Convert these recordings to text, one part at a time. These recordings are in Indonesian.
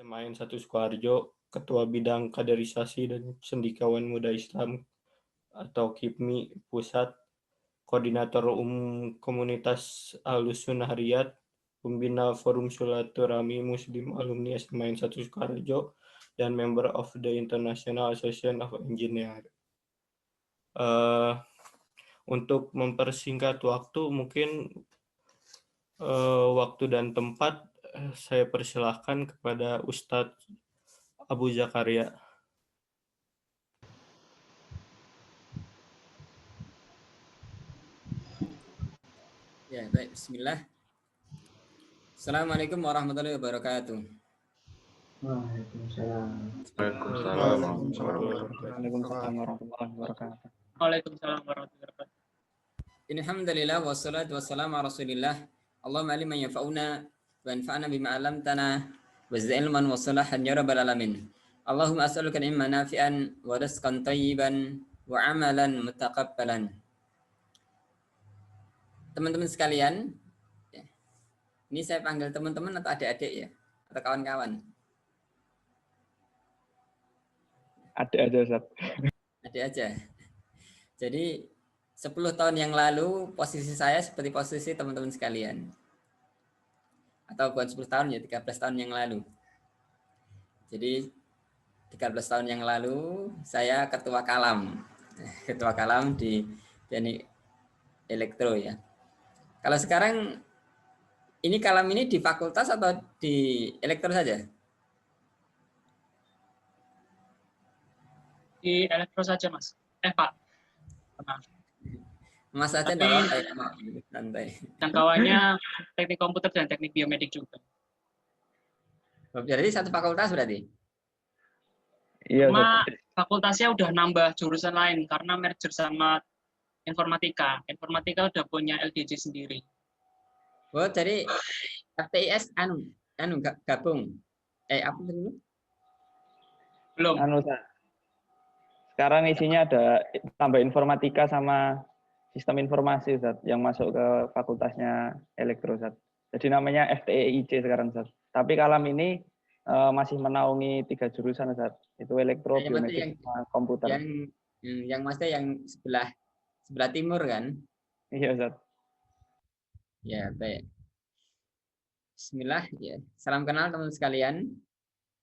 SMA 1 Sukoharjo, Ketua Bidang Kaderisasi dan Cendekiawan Muda Islam atau KIPMI Pusat, Koordinator Umum Komunitas Ahlus Sunnah Riyadh, Pembina Forum Silaturahmi Muslim Alumni SMA 1 Sukoharjo, dan Member of the International Association of Engineers. Untuk mempersingkat waktu, mungkin waktu dan tempat saya persilahkan kepada Ustadz Abu Zakaria. Ya, baik. Bismillah. Assalamualaikum warahmatullahi wabarakatuh. Waalaikumsalam. Waalaikumsalam warahmatullahi wabarakatuh. Waalaikumsalam warahmatullahi wabarakatuh. Alhamdulillah wassalatu wassalamu ala Rasulillah. Allahumma alim man yanfa'una wa anfa'na bima 'allamtana wa zid ilman wa salahan ya rabbal alamin. Allahumma as'aluka ilman nafi'an wa rizqan thayyiban wa amalan mutaqabbalan. Teman-teman sekalian, ini saya panggil teman-teman atau adik-adik ya, atau kawan-kawan? Adik aja, Ustaz. Adik aja. Jadi 10 tahun yang lalu posisi saya seperti posisi teman-teman sekalian. Atau bukan 10 tahun ya, 13 tahun yang lalu. Jadi 13 tahun yang lalu saya ketua kalam. Ketua kalam di teknik elektro ya. Kalau sekarang ini kalam ini di fakultas atau di elektro saja? Di elektro saja, Mas. Pak. Maaf. Mas saja Tapi santai. jangkauannya teknik komputer dan teknik biomedik juga. Jadi satu fakultas berarti? Iya, Cuma Ustaz. fakultasnya udah nambah jurusan lain karena merger sama informatika. Informatika udah punya LDJ sendiri. Oh, jadi FTIS gabung. Apa dulu? Belum. Ustaz. Sekarang isinya ada tambah informatika sama sistem informasi, Ustaz, yang masuk ke fakultasnya elektro, Ustaz. Jadi namanya FTEIC sekarang, Ustaz. Tapi kalam ini masih menaungi 3 jurusan, Ustaz. Itu elektro, biomedik, sama komputer. Yang maksudnya yang sebelah timur kan? Iya, Ustaz. Ya, baik. Bismillah ya. Salam kenal teman sekalian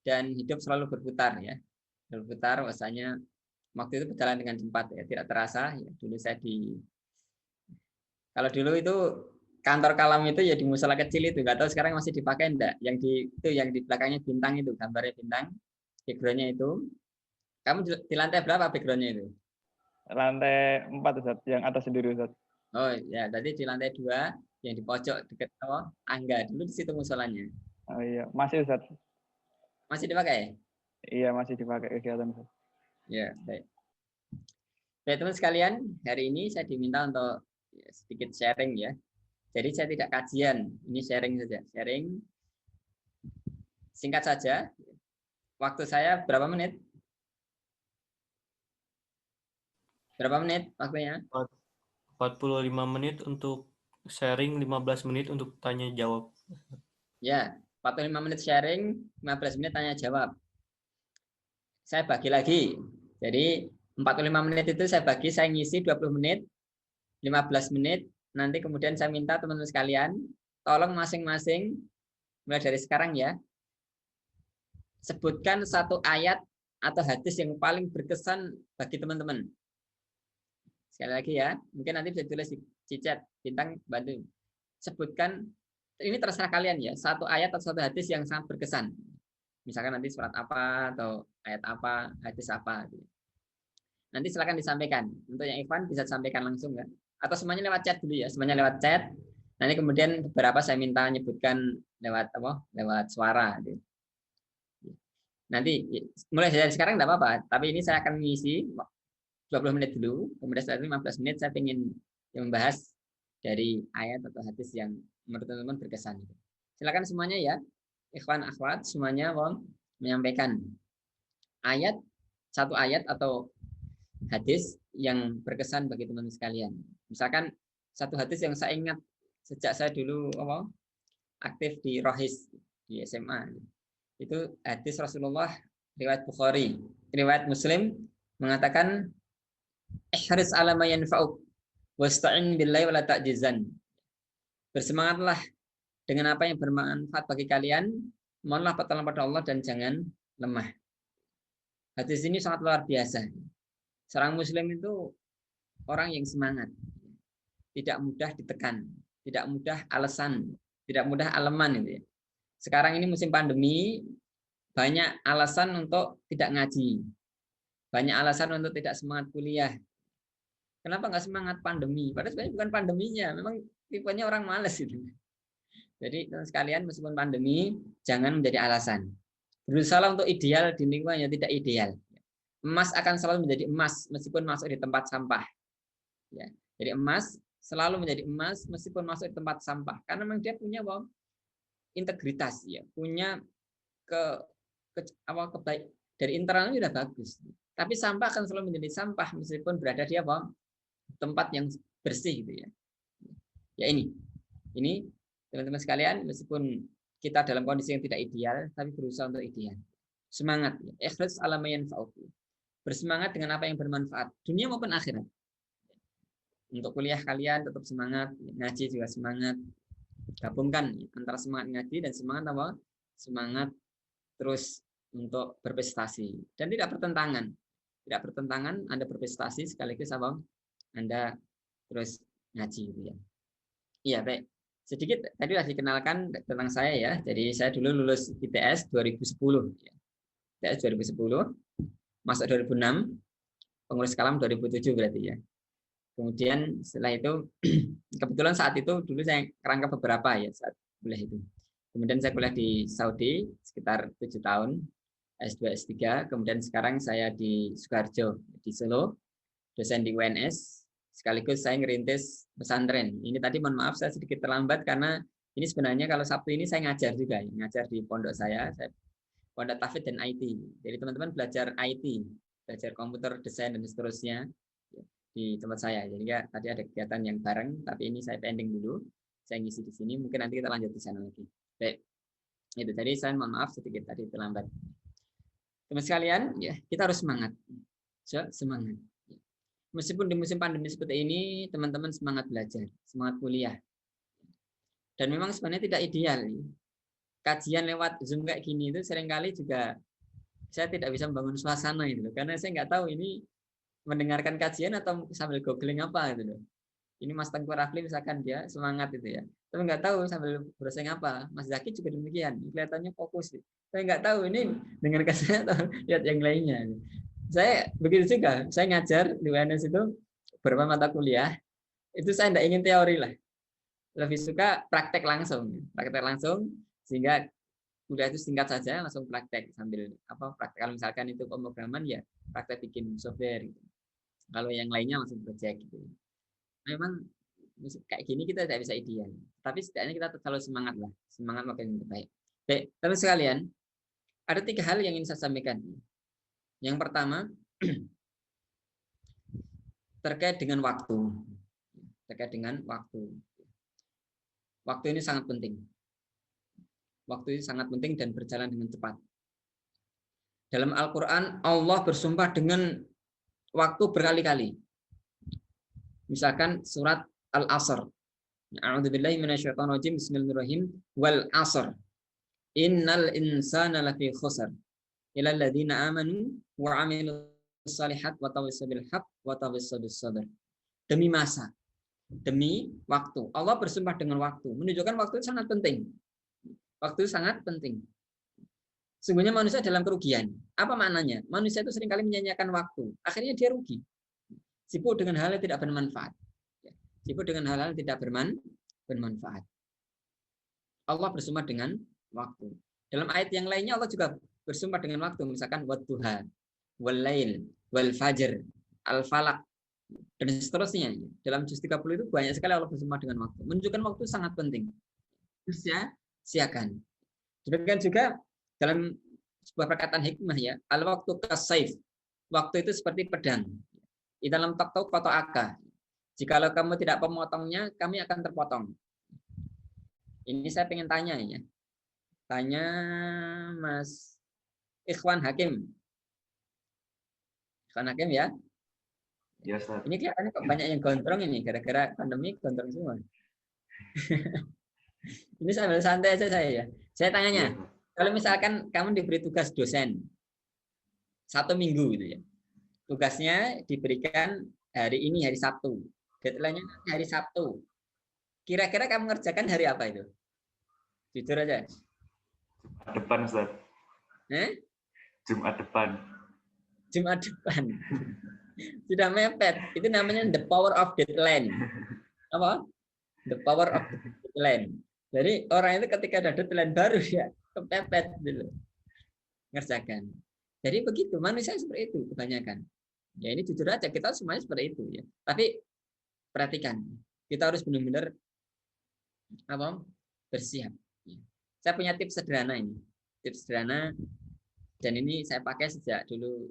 dan hidup selalu berputar ya. Berputar bahwasanya waktu itu berjalan dengan cepat ya, tidak terasa ya. Kalau dulu itu kantor kalam itu ya di musola kecil itu, nggak tahu sekarang masih dipakai enggak. Yang di belakangnya bintang itu, gambarnya bintang, backgroundnya itu. Kamu di lantai berapa backgroundnya itu? Lantai 4, Ustaz, yang atas sendiri, Ustaz. Oh ya, tadi di lantai 2 yang di pojok dekat Angga dulu di situ musolanya. Oh iya, masih, Ustaz. Masih dipakai? Iya, masih dipakai kegiatan, Ustaz. Ya, baik. Baik teman sekalian, hari ini saya diminta untuk sedikit sharing ya. Jadi saya tidak kajian, ini sharing saja. Sharing singkat saja. Waktu saya berapa menit? Berapa menit waktunya? 45 menit untuk sharing, 15 menit untuk tanya jawab. Ya, 45 menit sharing, 15 menit tanya jawab. Saya bagi lagi. Jadi 45 menit itu saya ngisi 20 menit, 15 menit. Nanti kemudian saya minta teman-teman sekalian, tolong masing-masing, mulai dari sekarang ya, sebutkan satu ayat atau hadis yang paling berkesan bagi teman-teman. Sekali lagi ya, mungkin nanti bisa tulis di chat, bintang bantu. Sebutkan, ini terserah kalian ya, satu ayat atau satu hadis yang sangat berkesan. Misalkan nanti surat apa, atau ayat apa, hadis apa. Nanti silakan disampaikan. Untuk yang Ikhwan bisa disampaikan langsung kan? Atau semuanya lewat chat dulu ya, semuanya lewat chat. Nanti kemudian beberapa saya minta nyebutkan lewat lewat suara. Nanti mulai dari sekarang tidak apa-apa, tapi ini saya akan mengisi 20 menit dulu, kemudian setelah 15 menit saya ingin membahas dari ayat atau hadis yang menurut teman-teman berkesan. Silakan semuanya ya, ikhwan akhwat semuanya menyampaikan satu ayat atau hadis yang berkesan bagi teman-teman sekalian. Misalkan satu hadis yang saya ingat sejak saya dulu aktif di Rohis di SMA. Itu hadis Rasulullah riwayat Bukhari, riwayat Muslim mengatakan ihris ala ma yanfa'uk wasta'in billahi wala ta'jizan. Bersemangatlah dengan apa yang bermanfaat bagi kalian, mohonlah pertolongan pada Allah dan jangan lemah. Hadis ini sangat luar biasa. Seorang muslim itu orang yang semangat, tidak mudah ditekan, tidak mudah alasan, tidak mudah aleman gitu ya. Sekarang ini musim pandemi, banyak alasan untuk tidak ngaji, banyak alasan untuk tidak semangat kuliah. Kenapa nggak semangat pandemi? Padahal sebenarnya bukan pandeminya, memang tipenya orang malas itu. Jadi sekalian meskipun pandemi, jangan menjadi alasan. Berusaha untuk ideal di lingkungan yang tidak ideal. Emas akan selalu menjadi emas meskipun masuk di tempat sampah. Ya. Jadi emas selalu menjadi emas meskipun masuk di tempat sampah. Karena memang dia punya integritas, ya, punya kebaik dari internalnya sudah bagus. Tapi sampah akan selalu menjadi sampah meskipun berada di tempat yang bersih gitu ya. Ya ini teman-teman sekalian, meskipun kita dalam kondisi yang tidak ideal, tapi berusaha untuk ideal. Semangat, ikhlas ala ma yanfa'uk. Bersemangat dengan apa yang bermanfaat, dunia maupun akhirat. Untuk kuliah kalian tetap semangat, ngaji juga semangat. Gabungkan antara semangat ngaji dan semangat apa? Semangat terus untuk berprestasi dan tidak bertentangan. Tidak bertentangan, Anda berprestasi sekaligus apa? Anda terus ngaji gitu ya. Iya, baik. Sedikit tadi sudah dikenalkan tentang saya ya. Jadi saya dulu lulus ITS 2010 ya. ITS 2010, masuk 2006, pengurus kalam 2007 berarti ya. Kemudian setelah itu kebetulan saat itu dulu saya kerangka beberapa ya saat kuliah itu. Kemudian saya kuliah di Saudi sekitar 7 tahun, S2, S3. Kemudian sekarang saya di Sukoharjo, di Solo, dosen di UNS. Sekaligus saya ngerintis pesantren. Ini tadi mohon maaf saya sedikit terlambat karena ini sebenarnya kalau Sabtu ini saya ngajar juga, ngajar di pondok saya pondok Tafid dan IT. Jadi teman-teman belajar IT, belajar komputer, desain dan seterusnya di tempat saya. Jadi ya tadi ada kegiatan yang bareng, tapi ini saya pending dulu. Saya ngisi di sini, mungkin nanti kita lanjut di sana lagi. Baik. Itu tadi saya mohon maaf sedikit tadi terlambat. Teman sekalian, ya kita harus semangat. Semangat. Meskipun di musim pandemi seperti ini, teman-teman semangat belajar, semangat kuliah. Dan memang sebenarnya tidak ideal. Kajian lewat Zoom kayak gini itu seringkali juga saya tidak bisa membangun suasana itu, karena saya nggak tahu ini mendengarkan kajian atau sambil googling apa gitu loh. Ini Mas Tengku Rafli misalkan dia semangat itu ya, tapi nggak tahu sambil browsing apa. Mas Zaki juga demikian, kelihatannya fokus. Saya nggak tahu ini dengan kajian atau lihat yang lainnya. Saya begitu juga, saya ngajar di UNS itu beberapa mata kuliah, itu saya tidak ingin teori lah. Lebih suka praktek langsung, sehingga kuliah itu singkat saja, langsung praktek sambil praktek. Kalau misalkan itu pemrograman ya praktek bikin software gitu. Kalau yang lainnya langsung project gitu. Memang kayak gini kita tidak bisa ideal, tapi setidaknya kita selalu semangat lah, semangat makin baik. Baik, teman sekalian, ada 3 hal yang ingin saya sampaikan. Yang pertama terkait dengan waktu. Waktu ini sangat penting. Waktu ini sangat penting dan berjalan dengan cepat. Dalam Al-Quran Allah bersumpah dengan waktu berkali-kali. Misalkan surat Al-Asr. A'udzubillahi minasyaitonirrajim. Bismillahirrahmanirrahim. Wal 'asr. Innal insana lafi khusr. Illal ladzina amanu wa 'amilus shalihat wa tawassaw bil haqq wa tawassaw bis sabr. Demi masa, demi waktu. Allah bersumpah dengan waktu, menunjukkan waktu itu sangat penting. Waktu itu sangat penting. Sungguhnya manusia dalam kerugian. Apa maknanya? Manusia itu seringkali menyanyiakan waktu. Akhirnya dia rugi. Sibuk dengan hal yang tidak bermanfaat. Sibuk dengan hal-hal yang tidak bermanfaat. Allah bersumpah dengan waktu. Dalam ayat yang lainnya Allah juga bersumpah dengan waktu, misalkan wadduha, wal lail, wal fajr, al falak, dan seterusnya. Dalam juz 30 itu banyak sekali Allah bersumpah dengan waktu. Menunjukkan waktu sangat penting. Siakan. Demikian juga dalam sebuah perkataan hikmah ya, al waktu kasaif. Waktu itu seperti pedang. Di dalam taktau koto aka. Jikalau kamu tidak memotongnya, kami akan terpotong. Ini saya ingin tanya ya. Tanya Mas Ikhwan Hakim. Ikhwan Hakim ya. Ya, Ustaz. Ini kelihatannya kok banyak yang gondrong ini, gara-gara pandemi gondrong semua. Ini sambil santai aja saya ya. Saya tanyanya, kalau misalkan kamu diberi tugas dosen 1 minggu gitu ya, tugasnya diberikan hari ini, hari Sabtu, deadline-nya hari Sabtu. Kira-kira kamu ngerjakan hari apa itu? Jujur aja. Jumat depan, Ustaz. Jumat depan. Jumat depan. Sudah mepet. Itu namanya the power of deadline. Apa? The power of deadline. Jadi orang itu ketika ada deadline baru ya kepepet dulu ngerjakan. Jadi begitu, manusia seperti itu kebanyakan. Ya ini jujur aja, kita semuanya seperti itu ya. Tapi perhatikan, kita harus benar-benar bersiap. Saya punya tips sederhana ini. Tips sederhana, dan ini saya pakai sejak dulu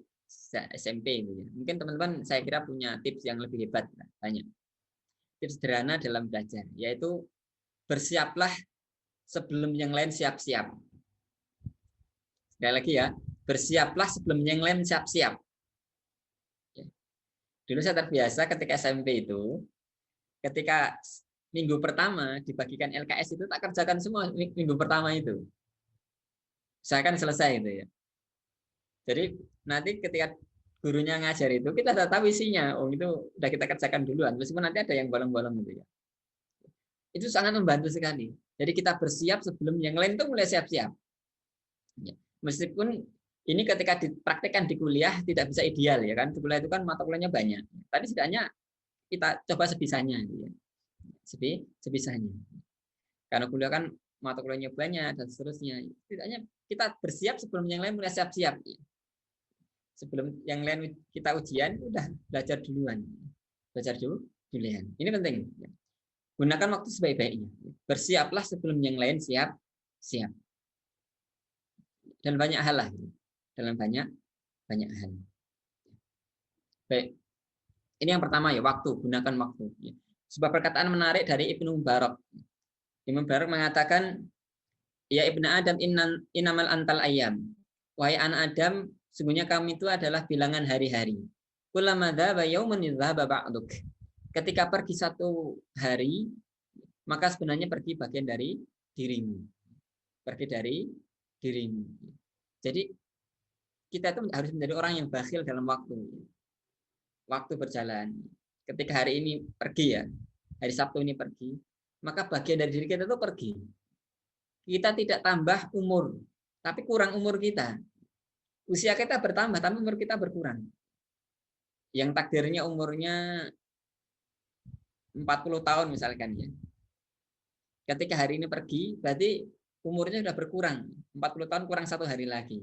SMP gitu ya. Mungkin teman-teman saya kira punya tips yang lebih hebat banyak. Tips sederhana dalam belajar, yaitu bersiaplah sebelum yang lain siap-siap. Sekali lagi ya, bersiaplah sebelum yang lain siap-siap. Dulu saya terbiasa ketika SMP itu, ketika minggu pertama dibagikan LKS itu tak kerjakan semua minggu pertama itu. Saya akan selesai itu ya. Jadi nanti ketika gurunya ngajar itu kita sudah tahu isinya. Oh itu udah kita kerjakan duluan. Meskipun nanti ada yang bolong-bolong gitu ya. Itu sangat membantu sekali. Jadi kita bersiap sebelum yang lain itu mulai siap-siap. Meskipun ini ketika dipraktekkan di kuliah tidak bisa ideal ya kan. Di kuliah itu kan mata kuliahnya banyak. Tapi setidaknya kita coba sebisanya. Gitu ya. Sebisanya. Karena kuliah kan mata kuliahnya banyak dan seterusnya. Setidaknya kita bersiap sebelum yang lain mulai siap-siap. Ya. Sebelum yang lain kita ujian udah belajar duluan. Belajar duluan. Ini penting. Ya. Gunakan waktu sebaik-baiknya. Bersiaplah sebelum yang lain siap. Dan banyak hal lah. Dalam banyak hal. Baik. Ini yang pertama ya, waktu. Gunakan waktu. Sebuah perkataan menarik dari Ibnu Mubarak. Ibnu Mubarak mengatakan, ya Ibnu Adam innamal antal ayyam. Wahai anak Adam, sungguhnya kamu itu adalah bilangan hari-hari. Kullama dzaba yaumun dzaba ba'duk. Ketika pergi satu hari, maka sebenarnya pergi bagian dari dirimu. Pergi dari dirimu. Jadi kita itu harus menjadi orang yang bakhil dalam waktu. Waktu berjalan. Ketika hari ini pergi ya, hari Sabtu ini pergi, maka bagian dari diri kita itu pergi. Kita tidak tambah umur, tapi kurang umur kita. Usia kita bertambah, tapi umur kita berkurang. Yang takdirnya umurnya 40 tahun misalkan ya. Ketika hari ini pergi, berarti umurnya sudah berkurang. 40 tahun kurang 1 hari lagi.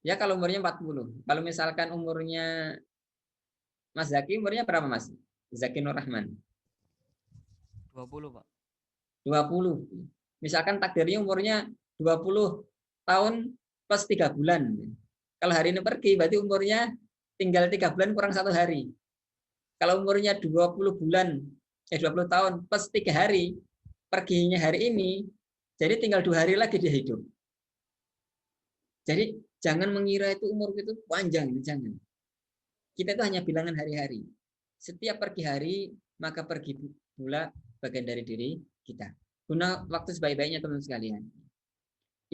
Ya kalau umurnya 40. Kalau misalkan umurnya Mas Zaki, umurnya berapa Mas? Zaki Nur Rahman. 20, Pak. 20. Misalkan takdirnya umurnya 20 tahun plus 3 bulan. Kalau hari ini pergi, berarti umurnya tinggal 3 bulan kurang 1 hari. Kalau umurnya 20 tahun plus 3 hari, perginya hari ini, jadi tinggal 2 hari lagi dia hidup. Jadi jangan mengira itu umur itu panjang, jangan. Kita itu hanya bilangan hari-hari. Setiap pergi hari, maka pergi pula bagian dari diri kita. Guna waktu sebaik-baiknya teman-teman sekalian.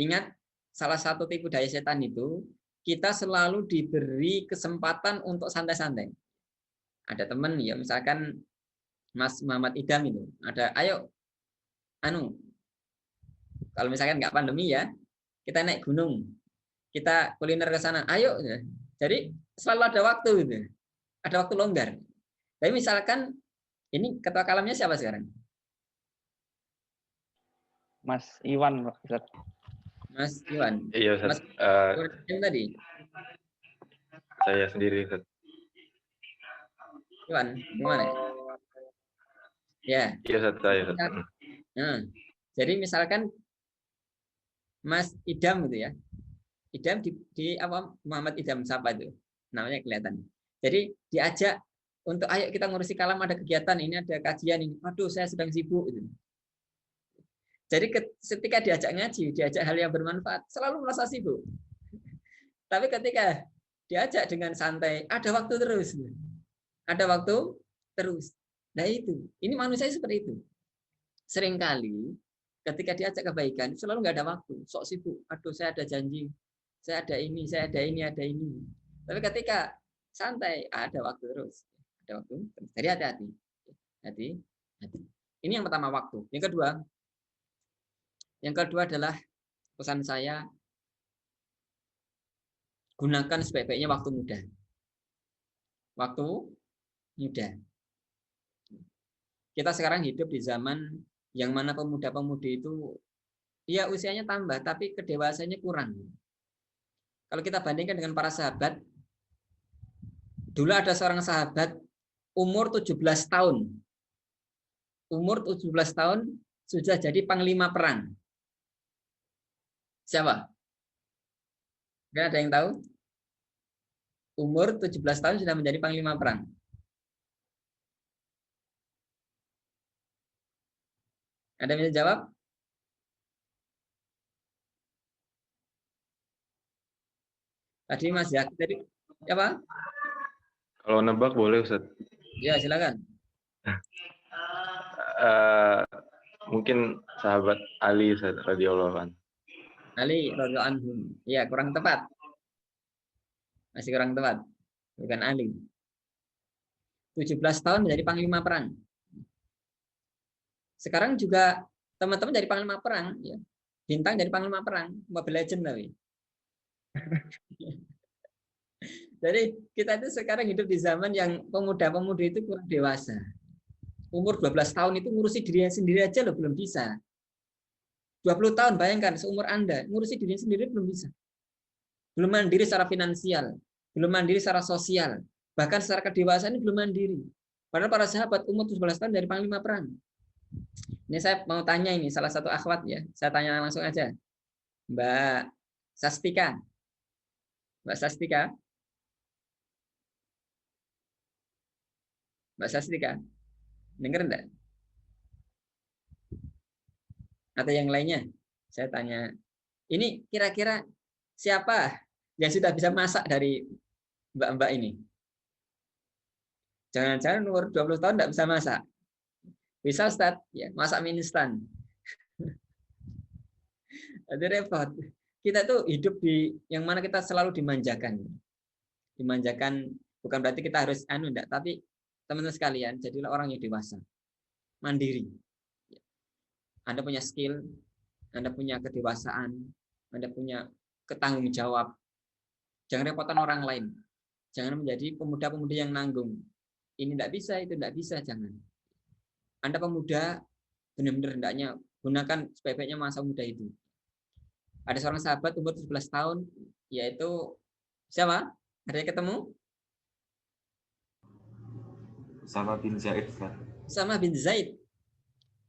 Ingat, salah satu tipu daya setan itu, kita selalu diberi kesempatan untuk santai-santai. Ada teman ya, misalkan Mas Muhammad Idam itu, ada, ayo, kalau misalkan nggak pandemi ya, kita naik gunung, kita kuliner ke sana, ayo. Jadi selalu ada waktu gitu. Ada waktu longgar. Tapi misalkan ini ketua kalamnya siapa sekarang? Mas Iwan, Ustaz. Mas Iwan. Iya, Ustaz. Mas tadi. Saya sendiri, Ustaz. Iwan, gimana? Ya. Iya, Ustaz, saya, Ustaz. Nah, jadi misalkan Mas Idam gitu ya. Idam di apa Muhammad Idam siapa itu? Namanya kelihatan. Jadi diajak untuk ayo kita ngurusi kalam, ada kegiatan ini, ada kajian ini. Aduh, saya sedang sibuk gitu. Jadi ketika diajak ngaji, diajak hal yang bermanfaat, selalu merasa sibuk. Tapi ketika diajak dengan santai, ada waktu terus. Ada waktu terus. Nah itu, ini manusia seperti itu. Seringkali ketika diajak kebaikan, selalu nggak ada waktu. Sok sibuk, aduh saya ada janji, saya ada ini, saya ada ini, ada ini. Tapi ketika santai, ada waktu terus. Ada waktu terus. Jadi hati-hati. Hati-hati. Ini yang pertama, waktu. Yang kedua adalah pesan saya, gunakan sebaik-baiknya waktu muda. Waktu muda. Kita sekarang hidup di zaman yang mana pemuda-pemudi itu ya usianya tambah, tapi kedewasaannya kurang. Kalau kita bandingkan dengan para sahabat, dulu ada seorang sahabat umur 17 tahun. Umur 17 tahun sudah jadi panglima perang. Siapa? Nggak ada yang tahu? Umur 17 tahun sudah menjadi panglima perang. Ada yang bisa jawab? Tadi Mas ya. Tadi apa? Kalau nebak boleh Ustaz. Ya, silakan. Mungkin sahabat Ali Ustaz radhiyallahu anhu. Ali radhiyallahu anhu. Ya, kurang tepat. Masih kurang tepat. Bukan Ali. 17 tahun menjadi panglima perang. Sekarang juga teman-teman jadi panglima perang, ya. Bintang jadi panglima perang, Mobile Legends tapi. Jadi kita itu sekarang hidup di zaman yang pemuda-pemudi itu kurang dewasa. Umur 12 tahun itu ngurusi dirinya sendiri aja loh belum bisa. 20 tahun bayangkan seumur Anda ngurusi dirinya sendiri belum bisa. Belum mandiri secara finansial, belum mandiri secara sosial, bahkan secara kedewasaan ini belum mandiri. Padahal para sahabat umur 17 tahun dari panglima perang. Ini saya mau tanya ini salah satu akhwat ya. Saya tanya langsung aja. Mbak Sastika. Mbak Sastika. Mbak Sastika. Dengar enggak? Atau yang lainnya? Saya tanya. Ini kira-kira siapa yang sudah bisa masak dari mbak-mbak ini? Jangan-jangan umur 20 tahun enggak bisa masak. Bisa Ustaz, ya, masak mie instan. Jadi repot. Kita tuh hidup di yang mana kita selalu dimanjakan. Dimanjakan bukan berarti kita harus enggak, tapi teman-teman sekalian, jadilah orang yang dewasa. Mandiri. Anda punya skill, Anda punya kedewasaan, Anda punya ketanggung jawab. Jangan repotkan orang lain. Jangan menjadi pemuda-pemudi yang nanggung. Ini enggak bisa, itu enggak bisa, jangan. Anda pemuda, benar-benar hendaknya gunakan sebaik-baiknya masa muda itu. Ada seorang sahabat umur 17 tahun, yaitu siapa? Ada yang ketemu? Usama bin Zaid. Usama bin Zaid.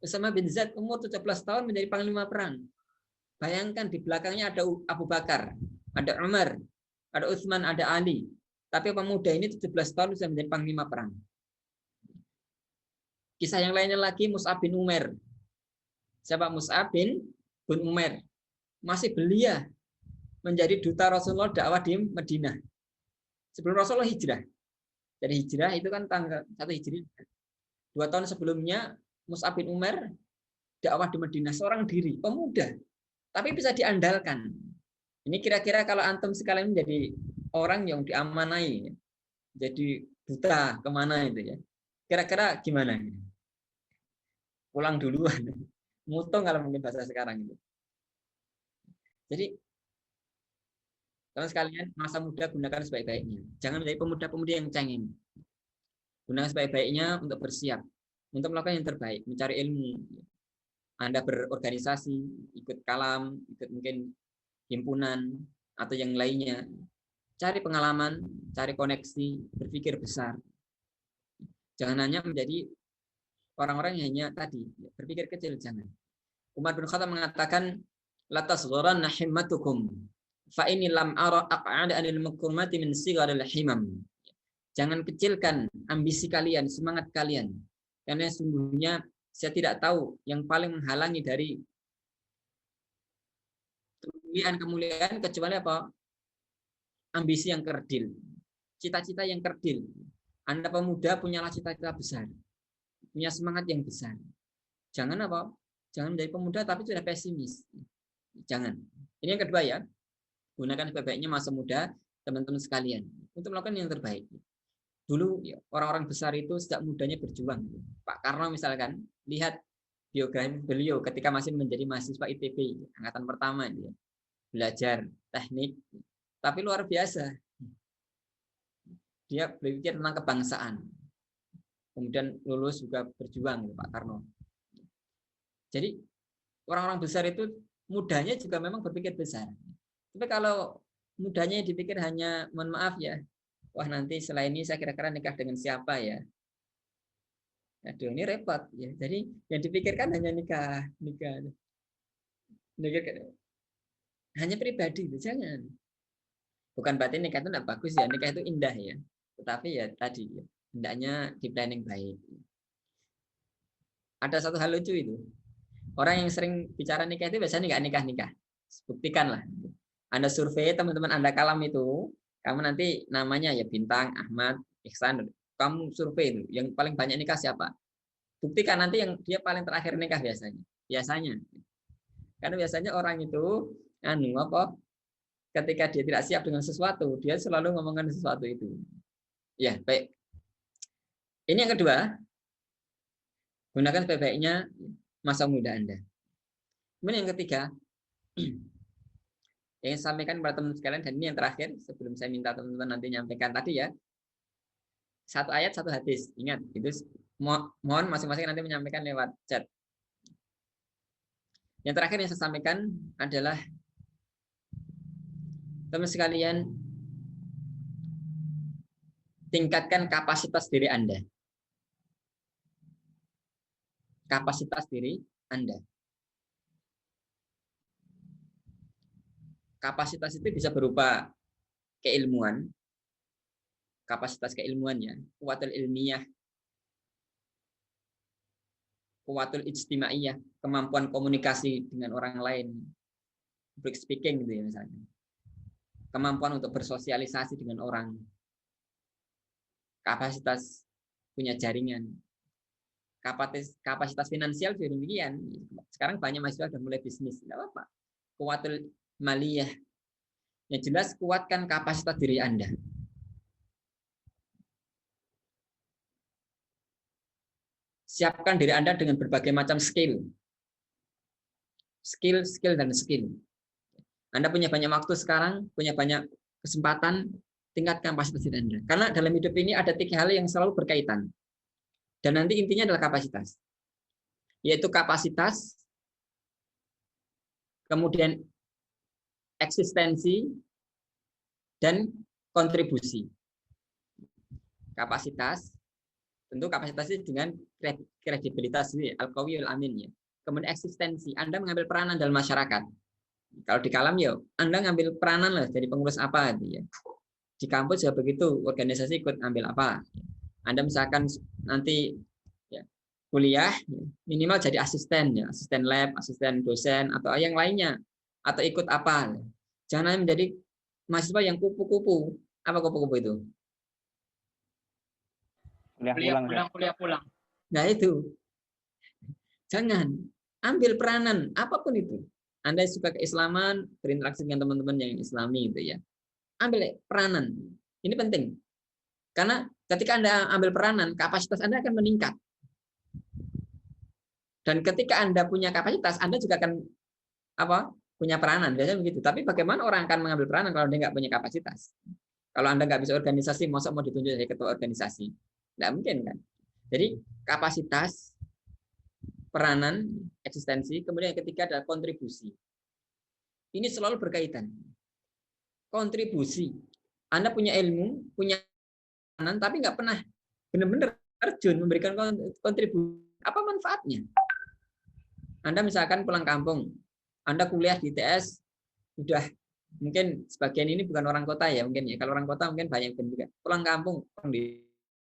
Usama bin Zaid umur 17 tahun menjadi panglima perang. Bayangkan di belakangnya ada Abu Bakar, ada Umar, ada Utsman, ada Ali. Tapi pemuda ini 17 tahun sudah menjadi panglima perang. Kisah yang lainnya lagi Mus'ab bin Umair. Siapa Mus'ab bin Umair? Masih belia menjadi duta Rasulullah dakwah di Madinah. Sebelum Rasulullah hijrah. Jadi hijrah itu kan tanggal 1 Hijriah. 2 tahun sebelumnya Mus'ab bin Umair dakwah di Madinah seorang diri, pemuda. Tapi bisa diandalkan. Ini kira-kira kalau antum sekalian menjadi orang yang diamanai, jadi duta kemana itu ya. Kira-kira gimana? Pulang duluan. Mutong kalau mungkin bahasa sekarang itu. Jadi teman sekalian, masa muda gunakan sebaik-baiknya. Jangan menjadi pemuda-pemudi yang cengeng. Gunakan sebaik-baiknya untuk bersiap, untuk melakukan yang terbaik, mencari ilmu. Anda berorganisasi, ikut kalam, ikut mungkin himpunan atau yang lainnya. Cari pengalaman, cari koneksi, berpikir besar. Jangan hanya menjadi orang-orang yang hanya tadi berpikir kecil, jangan. Umar bin Khattab mengatakan, la tasghuranna himmatukum fa inni lam ara aq'ada anil makrumati min sigharil himam. Jangan kecilkan ambisi kalian, semangat kalian. Karena sesungguhnya saya tidak tahu yang paling menghalangi dari kemuliaan kecuali apa? Ambisi yang kerdil, cita-cita yang kerdil. Anda pemuda punyalah cita-cita besar, punya semangat yang besar. Jangan apa? Jangan menjadi pemuda tapi sudah pesimis. Jangan. Ini yang kedua ya. Gunakan sebaik-baiknya masa muda teman-teman sekalian untuk melakukan yang terbaik. Dulu ya, orang-orang besar itu sejak mudanya berjuang. Pak Karno misalkan, lihat biografi beliau ketika masih menjadi mahasiswa ITB, angkatan pertama dia. Belajar teknik, tapi luar biasa. Dia berpikir tentang kebangsaan. Kemudian lulus juga berjuang Pak Karno. Jadi orang-orang besar itu mudanya juga memang berpikir besar. Tapi kalau mudanya dipikir hanya, mohon maaf ya, wah nanti setelah ini saya kira-kira nikah dengan siapa ya? Aduh, ini repot ya. Jadi yang dipikirkan hanya nikah. Hanya pribadi itu, jangan. Bukan berarti nikah itu tidak bagus ya, nikah itu indah ya. Tetapi ya tadi ya, hendaknya di planning baik. Ada satu hal lucu itu. Orang yang sering bicara nikah itu biasanya nggak nikah-nikah. Buktikanlah. Anda survei teman-teman Anda kalam itu, kamu nanti namanya ya Bintang, Ahmad, Ihsan, kamu survei itu, yang paling banyak nikah siapa? Buktikan nanti yang dia paling terakhir nikah biasanya. Biasanya. Karena biasanya orang itu ketika dia tidak siap dengan sesuatu, dia selalu ngomongkan sesuatu itu. Ya, baik. Ini yang kedua. Gunakan sebaik-baiknya masa muda Anda. Kemudian yang ketiga, yang saya sampaikan kepada teman-teman sekalian, dan ini yang terakhir sebelum saya minta teman-teman nanti nyampaikan tadi ya, satu ayat satu hadis. Ingat, itu mohon masing-masing nanti menyampaikan lewat chat. Yang terakhir yang saya sampaikan adalah teman sekalian, tingkatkan kapasitas diri Anda. Kapasitas diri Anda. Kapasitas itu bisa berupa keilmuan, kapasitas keilmuannya, kuwatul ilmiah, kuwatul ijtimaiyah, kemampuan komunikasi dengan orang lain, public speaking gitu ya misalnya, kemampuan untuk bersosialisasi dengan orang, kapasitas punya jaringan, kapasitas finansial juga demikian. Sekarang banyak mahasiswa sudah mulai bisnis, tidak apa-apa. Kuwatul maliyah. Yang jelas kuatkan kapasitas diri Anda. Siapkan diri Anda dengan berbagai macam skill. Skill, dan skill. Anda punya banyak waktu sekarang, punya banyak kesempatan, tingkatkan kapasitas diri Anda. Karena dalam hidup ini ada 3 hal yang selalu berkaitan. Dan nanti intinya adalah kapasitas. Yaitu kapasitas, kemudian eksistensi, dan kontribusi. Kapasitas, tentu kapasitasnya dengan kredibilitas, al-qawiyul amin ya. Kemudian eksistensi, Anda mengambil peranan dalam masyarakat. Kalau di kalam ya, Anda ngambil peranan lah jadi pengurus apa gitu ya. Di kampus ya begitu, organisasi ikut ambil apa. Anda misalkan nanti ya, kuliah minimal jadi asisten ya, asisten lab, asisten dosen atau yang lainnya. Atau ikut apa. Jangan menjadi mahasiswa yang kupu-kupu. Apa kupu-kupu itu? Kuliah pulang. Nah itu. Jangan. Ambil peranan. Apapun itu. Anda suka keislaman, berinteraksi dengan teman-teman yang islami itu ya. Ambil peranan. Ini penting. Karena ketika Anda ambil peranan, kapasitas Anda akan meningkat. Dan ketika Anda punya kapasitas, Anda juga akan punya peranan, biasanya begitu. Tapi bagaimana orang akan mengambil peranan kalau dia nggak punya kapasitas? Kalau Anda nggak bisa organisasi, masa mau ditunjuk sebagai ketua organisasi? Nggak mungkin kan? Jadi kapasitas, peranan, eksistensi, kemudian yang ketiga adalah kontribusi. Ini selalu berkaitan. Kontribusi. Anda punya ilmu, punya peranan, tapi nggak pernah benar-benar terjun memberikan kontribusi. Apa manfaatnya? Anda misalkan pulang kampung, Anda kuliah di ITS, sudah mungkin sebagian ini bukan orang kota ya mungkin ya. Kalau orang kota mungkin banyak juga. Pulang kampung,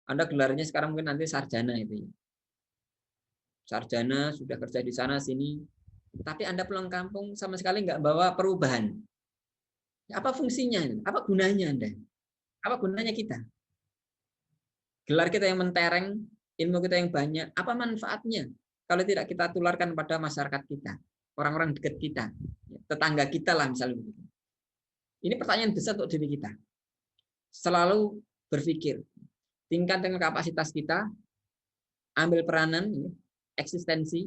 Anda gelarnya sekarang mungkin nanti sarjana itu ya. Sarjana sudah kerja di sana sini, Tapi Anda pulang kampung sama sekali nggak bawa perubahan. Apa fungsinya? Apa gunanya Anda? Apa gunanya kita? Gelar kita yang mentereng, ilmu kita yang banyak, apa manfaatnya kalau tidak kita tularkan pada masyarakat kita, orang-orang dekat kita, tetangga kita lah misalnya begitu. Ini pertanyaan besar untuk diri kita. Selalu berpikir, tingkatkan kapasitas kita, ambil peranan, eksistensi.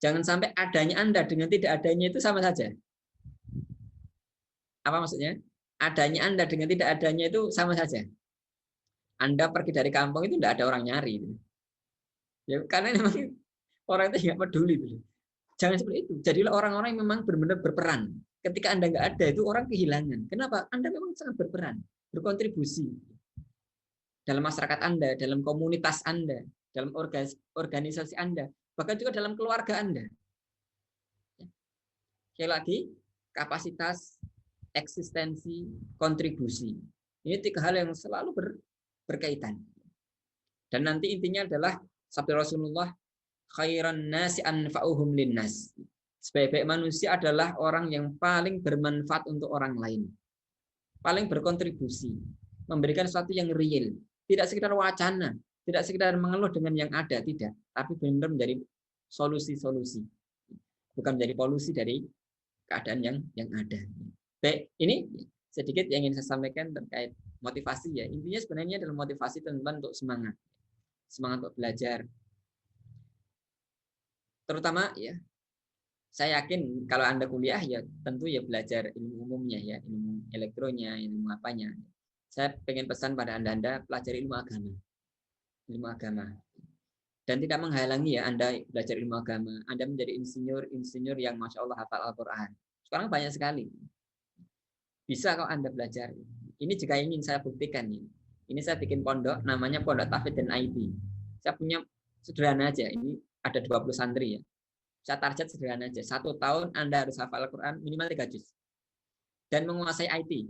Jangan sampai adanya Anda dengan tidak adanya itu sama saja. Apa maksudnya? Adanya Anda dengan tidak adanya itu sama saja. Anda pergi dari kampung itu tidak ada orang nyari. Ya, karena memang orang itu nggak peduli. Jangan seperti itu. Jadilah orang-orang yang memang benar-benar berperan. Ketika Anda nggak ada, itu orang kehilangan. Kenapa? Anda memang sangat berperan, berkontribusi dalam masyarakat Anda, dalam komunitas Anda, dalam organisasi Anda, bahkan juga dalam keluarga Anda. Sekali lagi, kapasitas, eksistensi, kontribusi. Ini 3 hal yang selalu berkaitan. Dan nanti intinya adalah sabda Rasulullah, khairan nasi anfa'uhum linnas. Sebaik-baik manusia adalah orang yang paling bermanfaat untuk orang lain. Paling berkontribusi, memberikan sesuatu yang real, tidak sekedar wacana, tidak sekedar mengeluh dengan yang ada, tidak, tapi benar-benar menjadi solusi-solusi. Bukan menjadi polusi dari keadaan yang ada. Baik, ini sedikit yang ingin saya sampaikan terkait motivasi ya. Intinya sebenarnya adalah motivasi teman-teman untuk semangat untuk belajar. Terutama ya, saya yakin kalau Anda kuliah ya tentu ya belajar ilmu umumnya ya, ilmu elektronya, ilmu apanya. Saya pengen pesan pada Anda pelajari ilmu agama. Dan tidak menghalangi ya Anda belajar ilmu agama. Anda menjadi insinyur yang Masya Allah hafal Al-Quran. Sekarang banyak sekali. Bisa kalau Anda belajar. Ini jika ingin saya buktikan nih. Ini saya bikin pondok, namanya Pondok Tahfidz dan IT. Saya punya sederhana aja. Ini ada 20 santri ya. Saya target sederhana aja. 1 tahun Anda harus hafal Al-Quran minimal 3 juz. Dan menguasai IT.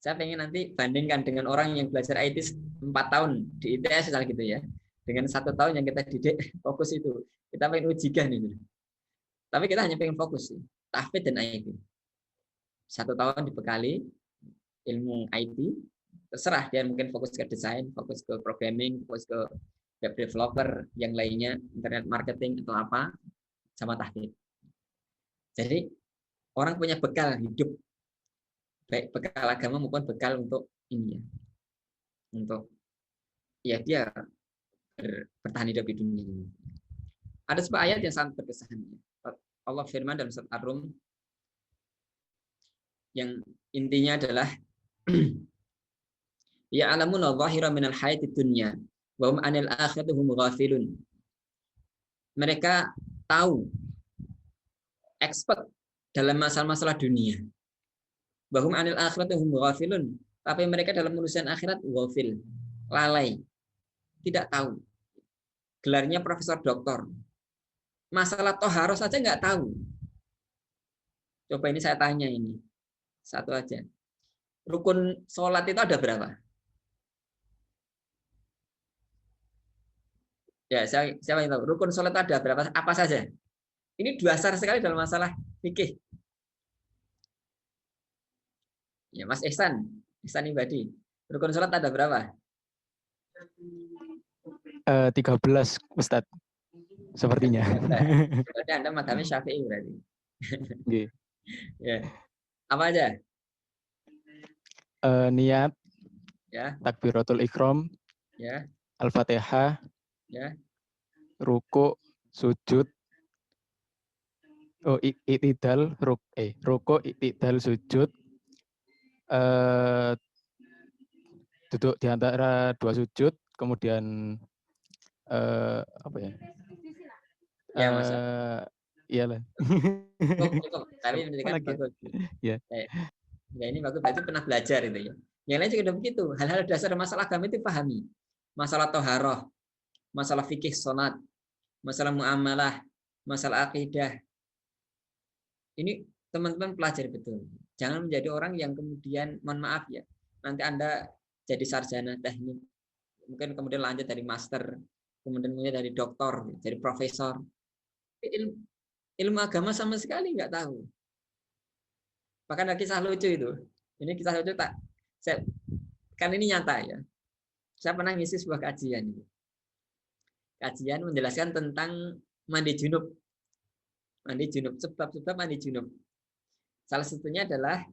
Saya pengen nanti bandingkan dengan orang yang belajar IT 4 tahun di ITS misalnya gitu ya. Dengan 1 tahun yang kita didik fokus itu. Kita pengen ujikan ini. Tapi kita hanya pengen fokus. Tahfidz dan IT. 1 tahun dibekali ilmu IT, terserah dia mungkin fokus ke desain, fokus ke programming, fokus ke web developer, yang lainnya internet marketing atau apa, sama tahfidz. Jadi orang punya bekal hidup, baik bekal agama maupun bekal untuk ini ya, untuk ya dia bertahan hidup di dunia ini. Ada sebuah ayat yang sangat berkesan. Allah firman dalam surat Ar-Rum yang intinya adalah ya alamuna zahira minal hayatid dunya wa hum 'anil akhirati hum ghafilun. Mereka tahu, expert dalam masalah-masalah dunia. Wa hum 'anil akhirati hum ghafilun. Tapi mereka dalam urusan akhirat ghafil, lalai, tidak tahu. Gelarnya profesor doktor. Masalah toharoh saja nggak tahu. Coba ini saya tanya ini. Satu aja. Rukun sholat itu ada berapa? Ya, siapa yang tahu? Rukun sholat itu ada berapa? Apa saja? Ini dasar sekali dalam masalah fikih. Ya, Mas Ihsan Ibadi. Rukun sholat ada berapa? 13, Ustadz. Sepertinya. Berarti Anda madhabnya Syafi'i berarti. Okay. Ya. Apa aja? Niat, ya, takbiratul ihram, ya, Al-Fatihah, ya, ruku, sujud, i'tidal, ruku, i'tidal, sujud, duduk di antara 2 sujud, kemudian apa ya? Ya, Mas. Iyalah. Cukup. Tapi menjadikan bagus. Ya. Ya, ini bagus, berarti pernah belajar itu ya. Yang lain juga begitu. Hal-hal dasar masalah agama itu pahami. Masalah toharoh, masalah fikih sholat, masalah muamalah, masalah akidah. Ini teman-teman pelajari betul. Jangan menjadi orang yang kemudian, mohon maaf ya, nanti Anda jadi sarjana teknik, mungkin kemudian lanjut dari master, kemudian dari doktor, jadi profesor. ilmu agama sama sekali nggak tahu. Bahkan ada kisah lucu itu. Ini kisah lucu kan ini nyata ya. Saya pernah ngisi sebuah kajian. Kajian menjelaskan tentang mandi junub. Mandi junub, sebab-sebab mandi junub. Salah satunya adalah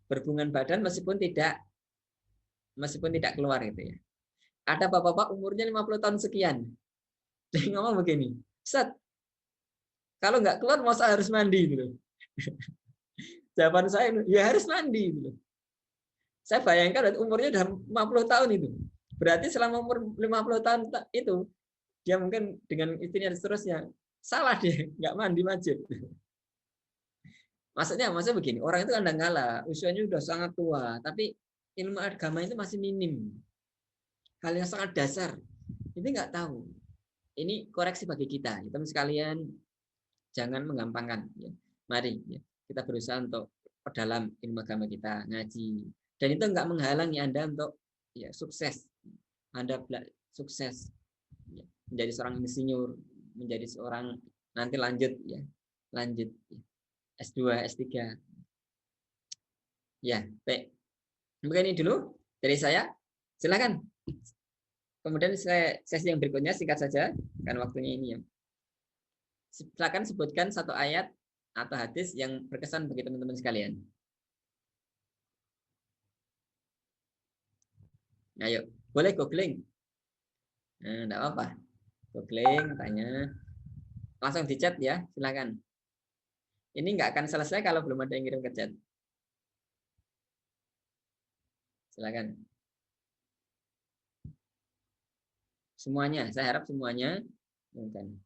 berhubungan badan meskipun tidak keluar gitu ya. Ada bapak-bapak umurnya 50 tahun sekian. Dia ngomong begini, Ustaz, kalau nggak keluar masa harus mandi gitu. Jawaban saya, ya harus mandi gitu. Saya bayangkan umurnya udah 50 tahun itu. Berarti selama umur 50 tahun itu dia mungkin dengan istrinya dan seterusnya salah dia, nggak mandi wajib. Maksudnya begini, orang itu kadang kala usianya udah sangat tua, tapi ilmu agama itu masih minim. Hal yang sangat dasar, itu nggak tahu. Ini koreksi bagi kita, teman sekalian, jangan menggampangkan. Ya. Mari ya, kita berusaha untuk perdalam ilmu agama kita, ngaji. Dan itu nggak menghalangi Anda untuk ya sukses. Anda sukses ya, menjadi seorang insinyur, menjadi seorang nanti lanjut ya. S2, S3. Ya, baik. Mungkin ini dulu dari saya. Silakan. Kemudian sesi yang berikutnya singkat saja, kan waktunya ini ya. Silakan sebutkan satu ayat atau hadis yang berkesan bagi teman-teman sekalian. Ayo, boleh googling. Nah, enggak apa-apa. Googling, tanya. Langsung di chat ya, silakan. Ini nggak akan selesai kalau belum ada yang kirim ke chat. Silakan. Semuanya, saya harap semuanya. Mungkin.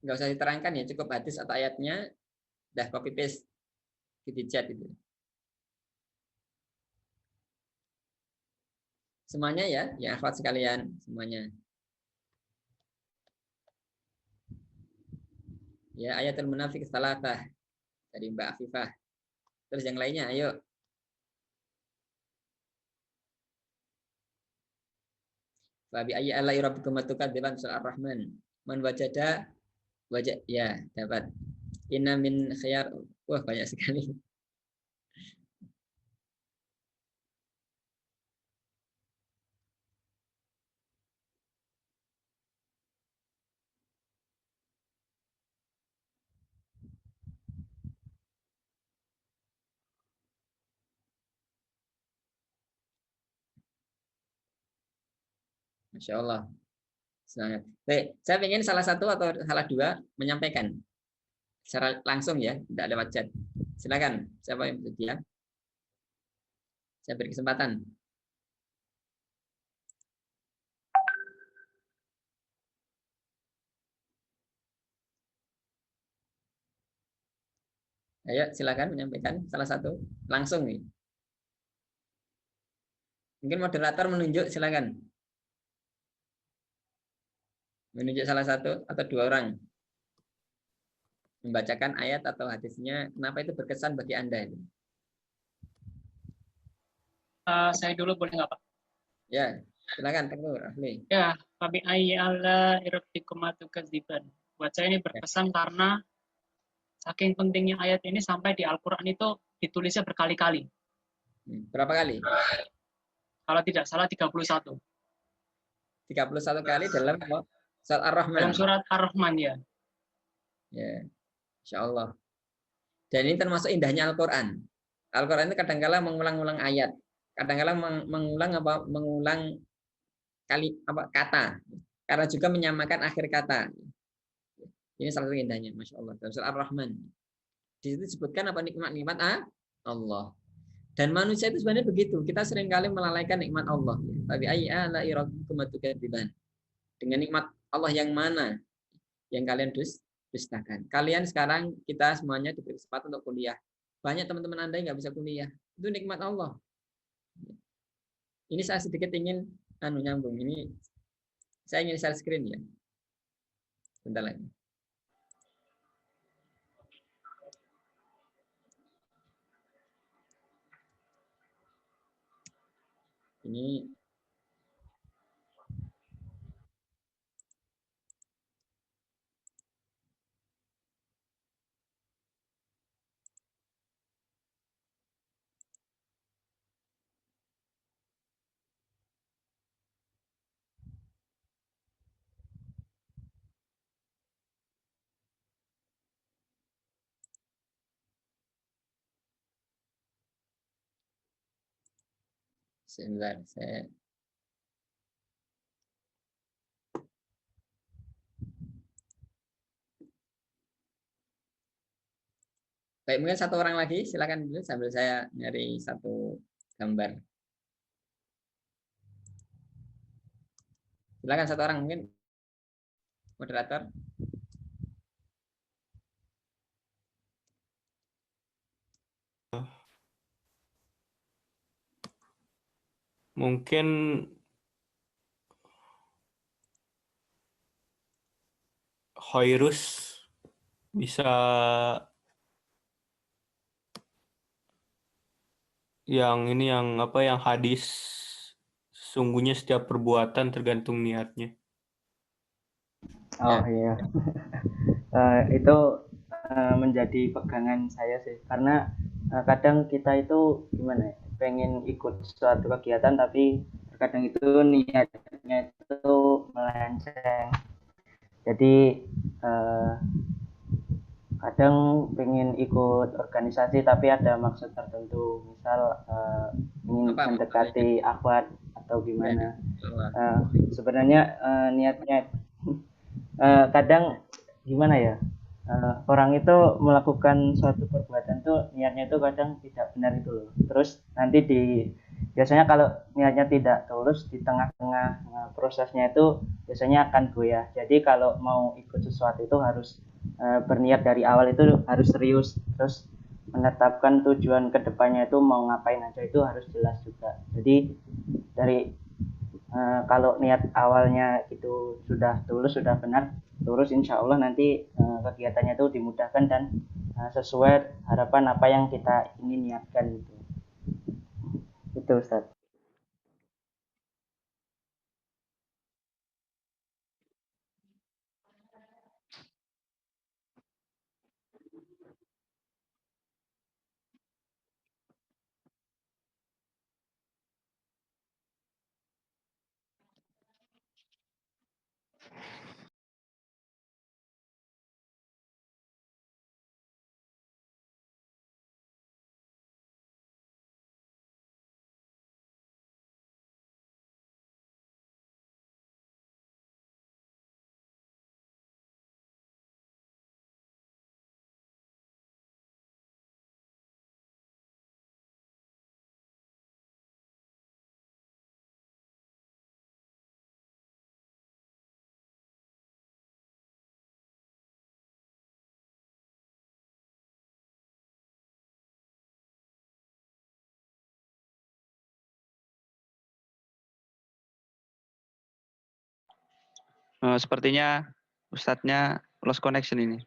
Nggak usah diterangkan ya, cukup hadis atau ayatnya, dah copy paste di chat itu. Semuanya ya, yang akhwat sekalian, semuanya. Ya, ayatul munafik salatah dari Mbak Afifah. Terus yang lainnya, ayo. Fabi ayyi ala'i rabbikum tukadziban surah Ar-Rahman. Man wajada ya, dapat. Inna min khiyar. Wah, banyak sekali. Masya Allah. Semangat. Baik, saya ingin salah satu atau salah dua menyampaikan secara langsung ya, tidak lewat chat. Silakan, siapa yang bersedia? Saya beri kesempatan. Ayo, silakan menyampaikan salah satu langsung nih. Mungkin moderator menunjuk, silakan. Menunjuk salah satu atau dua orang. Membacakan ayat atau hadisnya, kenapa itu berkesan bagi Anda itu? Saya dulu boleh nggak Pak? Ya, silakan Teguh Rahmi. Ya, Fabi ayyi ala'i rabbikum tukadziban. Buat saya ini berkesan karena saking pentingnya ayat ini sampai di Al-Quran itu ditulisnya berkali-kali. Berapa kali? Kalau tidak salah 31. 31 kali dalam surat Ar-Rahman. Dalam surat Ar-Rahman ya. Ya, Insya Allah. Dan ini termasuk indahnya Al-Quran. Al-Quran itu kadang-kala mengulang-ulang ayat, kadang-kala mengulang kata, karena juga menyamakan akhir kata. Ini salah satu indahnya, Masya Allah. Dalam surat Ar-Rahman. Di situ disebutkan apa nikmat-nikmat Allah. Dan manusia itu sebenarnya begitu. Kita seringkali melalaikan nikmat Allah. Tapi dengan nikmat Allah yang mana yang kalian dustakan. Kalian sekarang, kita semuanya diberi kesempatan untuk kuliah. Banyak teman-teman Anda yang nggak bisa kuliah. Itu nikmat Allah. Ini saya sedikit ingin nyambung. Ini saya ingin share screen ya. Bentar lagi. Ini sebentar, saya baik, mungkin satu orang lagi, silakan dulu sambil saya nyari satu gambar. Silakan satu orang mungkin moderator. Mungkin Hoirus bisa yang ini yang apa yang hadis sesungguhnya setiap perbuatan tergantung niatnya. Oh iya. Itu menjadi pegangan saya sih, karena kadang kita itu gimana ya, pengen ikut suatu kegiatan tapi terkadang itu niatnya itu melenceng. Jadi kadang pengen ikut organisasi tapi ada maksud tertentu, misal ingin mendekati akhwat atau gimana. Sebenarnya niatnya kadang gimana ya, orang itu melakukan suatu perbuatan tuh niatnya itu kadang tidak benar itu loh. Terus nanti biasanya kalau niatnya tidak tulus di tengah-tengah prosesnya itu biasanya akan goyah. Jadi kalau mau ikut sesuatu itu harus berniat dari awal, itu harus serius, terus menetapkan tujuan kedepannya itu mau ngapain aja itu harus jelas juga. Jadi dari kalau niat awalnya itu sudah tulus, sudah benar, terus insya Allah nanti kegiatannya itu dimudahkan dan sesuai harapan apa yang kita ingin niatkan itu. Itu Ustaz. Sepertinya Ustadznya lost connection ini.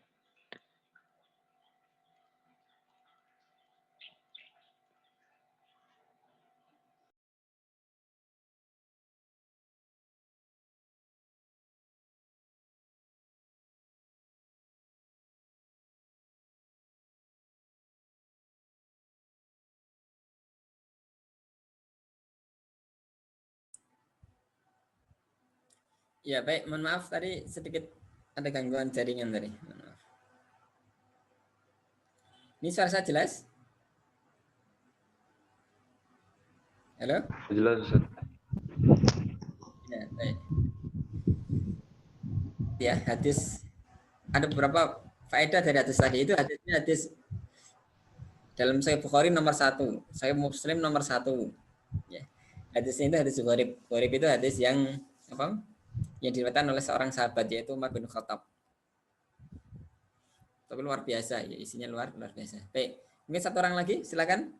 Ya baik, mohon maaf tadi sedikit ada gangguan jaringan tadi. Mohon maaf. Ini suara saya jelas? Halo? Jelas, Ustaz. Ya, baik. Ya, hadis ada beberapa faedah dari hadis tadi. Itu hadisnya hadis dalam Sahih Bukhari nomor 1, Sahih Muslim nomor 1. Ya. Hadisnya itu hadis Gharib. Gharib itu hadis yang apa? Yang diriwayatkan oleh seorang sahabat, yaitu Umar bin Khattab. Tapi luar biasa, ya isinya luar biasa. Baik, mungkin satu orang lagi, silakan.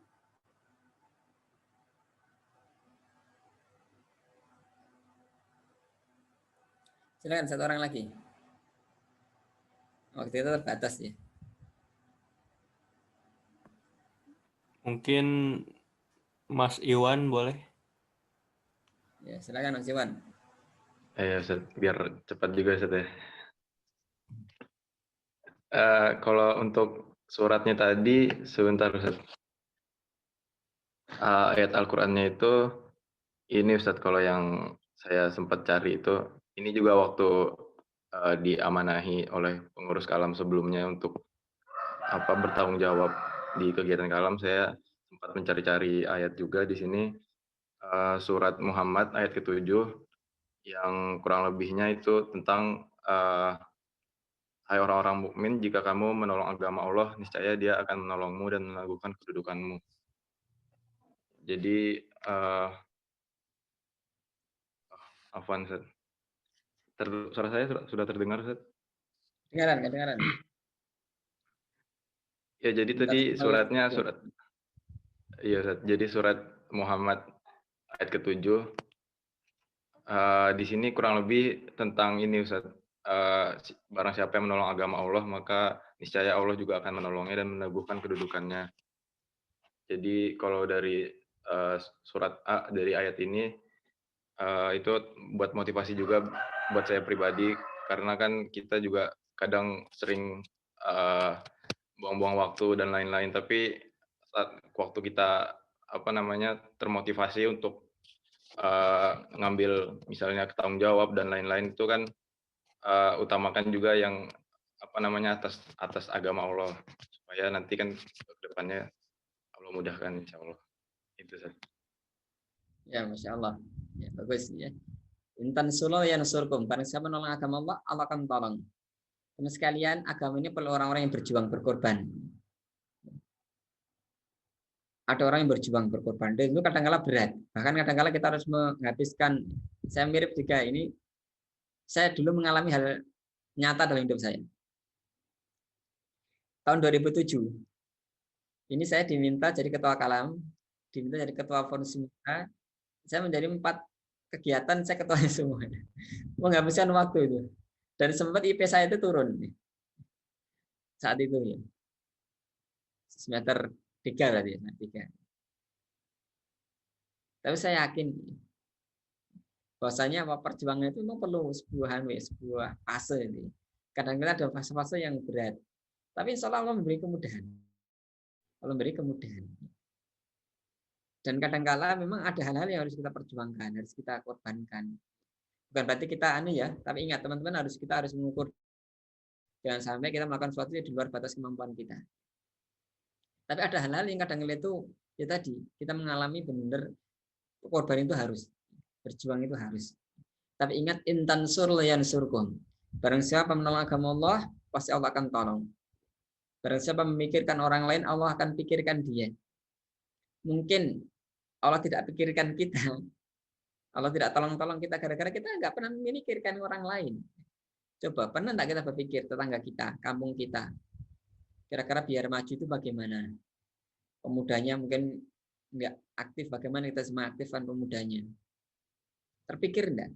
Silakan satu orang lagi. Waktu itu terbatas ya. Mungkin Mas Iwan boleh. Ya, silakan Mas Iwan. Ya, Ustaz, biar cepat juga Ustaz ya. Kalau untuk suratnya tadi, sebentar Ustaz. Ayat Al-Qur'annya itu, ini Ustaz, kalau yang saya sempat cari itu, ini juga waktu diamanahi oleh pengurus Kalam sebelumnya untuk bertanggung jawab di kegiatan Kalam, saya sempat mencari-cari ayat juga di sini, surat Muhammad ayat ke-7, yang kurang lebihnya itu tentang hai orang-orang mukmin, jika kamu menolong agama Allah, niscaya Dia akan menolongmu dan meneguhkan kedudukanmu. Jadi, afwan Ustaz. Suara saya sudah terdengar Ustaz? Kedengaran. Ya, jadi tadi suratnya iya Ustaz. Jadi surat Muhammad ayat ke-7, di sini kurang lebih tentang ini Ustaz. Barang siapa yang menolong agama Allah, maka niscaya Allah juga akan menolongnya dan meneguhkan kedudukannya. Jadi kalau dari surat A dari ayat ini, itu buat motivasi juga buat saya pribadi, karena kan kita juga kadang sering buang-buang waktu dan lain-lain, tapi saat waktu kita termotivasi untuk ngambil misalnya tanggung jawab dan lain-lain, itu kan utamakan juga yang atas agama Allah, supaya nanti kan ke depannya Allah mudahkan insya Allah. Itu saja. Ya, Masya Allah. Ya, bagus ya. Intan suluh ya nusurkum. Barang siapa menolong agama Allah, Allah akan tolong. Teman sekalian, agama ini perlu orang-orang yang berjuang, berkorban. Ada orang yang berjuang, berkorban. Dan itu kadang-kala berat. Bahkan kadang-kala kita harus menghabiskan. Saya mirip juga ini. Saya dulu mengalami hal nyata dalam hidup saya. Tahun 2007. Ini saya diminta jadi ketua Kalam, diminta jadi ketua Forum Semua. Saya menjadi 4 kegiatan, saya ketuanya semua. Menghabiskan waktu itu. Dan sempat IP saya itu turun. Saat itu ya. Semester 3 berarti ya, 3. Tapi saya yakin bahwasanya perjuangan itu memang perlu sebuah fase ini. Kadang-kadang ada fase-fase yang berat. Tapi insya Allah memberi kemudahan. Allah memberi kemudahan. Dan kadang-kala memang ada hal-hal yang harus kita perjuangkan, harus kita korbankan. Bukan berarti kita tapi ingat teman-teman, kita harus mengukur. Jangan sampai kita melakukan sesuatu yang di luar batas kemampuan kita. Tapi ada hal-hal yang kadang-kala itu ya tadi kita mengalami benar korban itu harus, berjuang itu harus. Tapi ingat intansur yansurkum. Barang siapa menolong agama Allah, pasti Allah akan tolong. Barang siapa memikirkan orang lain, Allah akan pikirkan dia. Mungkin Allah tidak pikirkan kita. Allah tidak tolong-tolong kita gara-gara kita nggak pernah memikirkan orang lain. Coba pernah nggak kita berpikir tetangga kita, kampung kita, kira-kira biar maju itu bagaimana? Pemudanya mungkin nggak aktif, bagaimana kita semua aktifkan pemudanya? Terpikir enggak?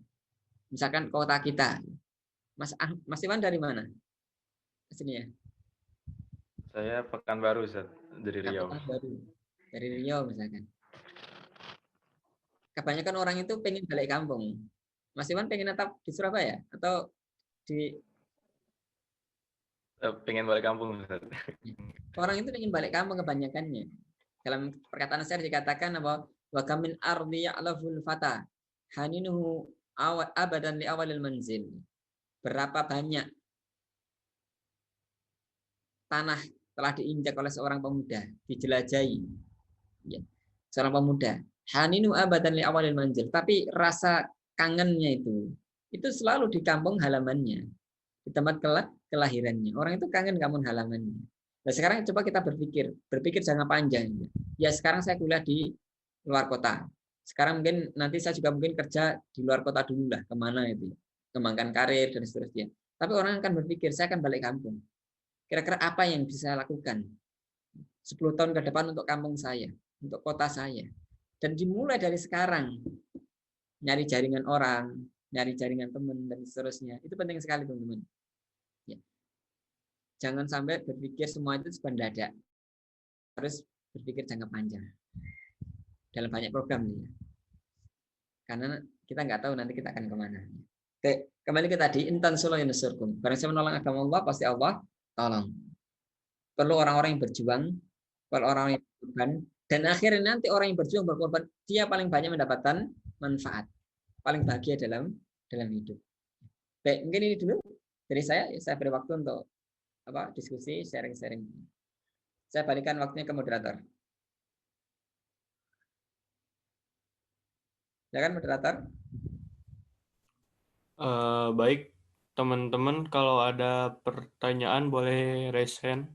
Misalkan kota kita, Mas Iwan dari mana? Aslinya? Saya Pekanbaru Ustaz, dari Riau. Pekanbaru. Dari Riau misalkan. Kebanyakan orang itu pengen balik kampung. Mas Iwan pengen tetap di Surabaya atau di pengen balik kampung Ustaz. Orang itu pengen balik kampung kebanyakannya. Dalam perkataan saya dikatakan bahwa wa kamin ardi ya'laful fata haninuhu abadan li awalil manzil. Berapa banyak tanah telah diinjak oleh seorang pemuda, dijelajahi. Ya, seorang pemuda. Haninu abadan li awalil manzil. Tapi rasa kangennya itu selalu di kampung halamannya, di tempat kelahirannya. Orang itu kangen kampung halamannya. Nah sekarang coba kita berpikir jangka panjang. Ya sekarang saya kuliah di luar kota. Sekarang mungkin nanti saya juga mungkin kerja di luar kota dulu lah, kemana itu, kembangkan karir dan seterusnya. Tapi orang akan berpikir saya akan balik kampung. Kira-kira apa yang bisa saya lakukan 10 tahun ke depan untuk kampung saya, untuk kota saya. Dan dimulai dari sekarang, nyari jaringan orang, nyari jaringan teman dan seterusnya. Itu penting sekali teman-teman. Ya. jangan sampai berpikir semua itu mendadak. Harus berpikir jangka panjang. Dalam banyak program nih. Karena kita nggak tahu nanti kita akan kemana. Oke, kembali ke tadi, intan sulayin surkum. Barang siapa menolong agama Allah, pasti Allah tolong. Perlu orang-orang yang berjuang, perlu orang yang berkorban, dan akhirnya nanti orang yang berjuang berkorban, dia paling banyak mendapatkan manfaat, paling bahagia dalam hidup. Baik, mungkin ini dulu dari saya beri waktu untuk diskusi, sharing-sharing. Saya balikan waktunya ke moderator. Ya kan moderator? Baik, teman-teman, kalau ada pertanyaan boleh raise hand.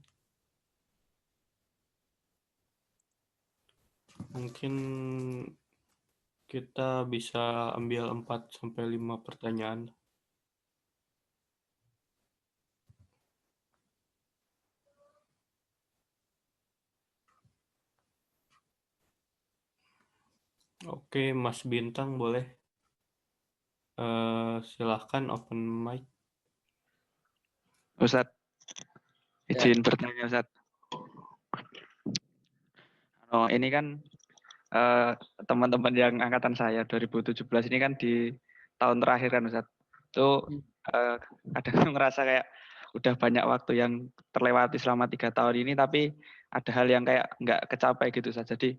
Mungkin kita bisa ambil 4-5 pertanyaan. Oke, Mas Bintang boleh. Silahkan open mic. Ustadz, izin bertanya Ustadz. Oh, ini kan teman-teman yang angkatan saya 2017 ini kan di tahun terakhir kan Ustadz. Itu kadang ngerasa kayak udah banyak waktu yang terlewati selama 3 tahun ini, tapi ada hal yang kayak nggak kecapai gitu Ustadz. Jadi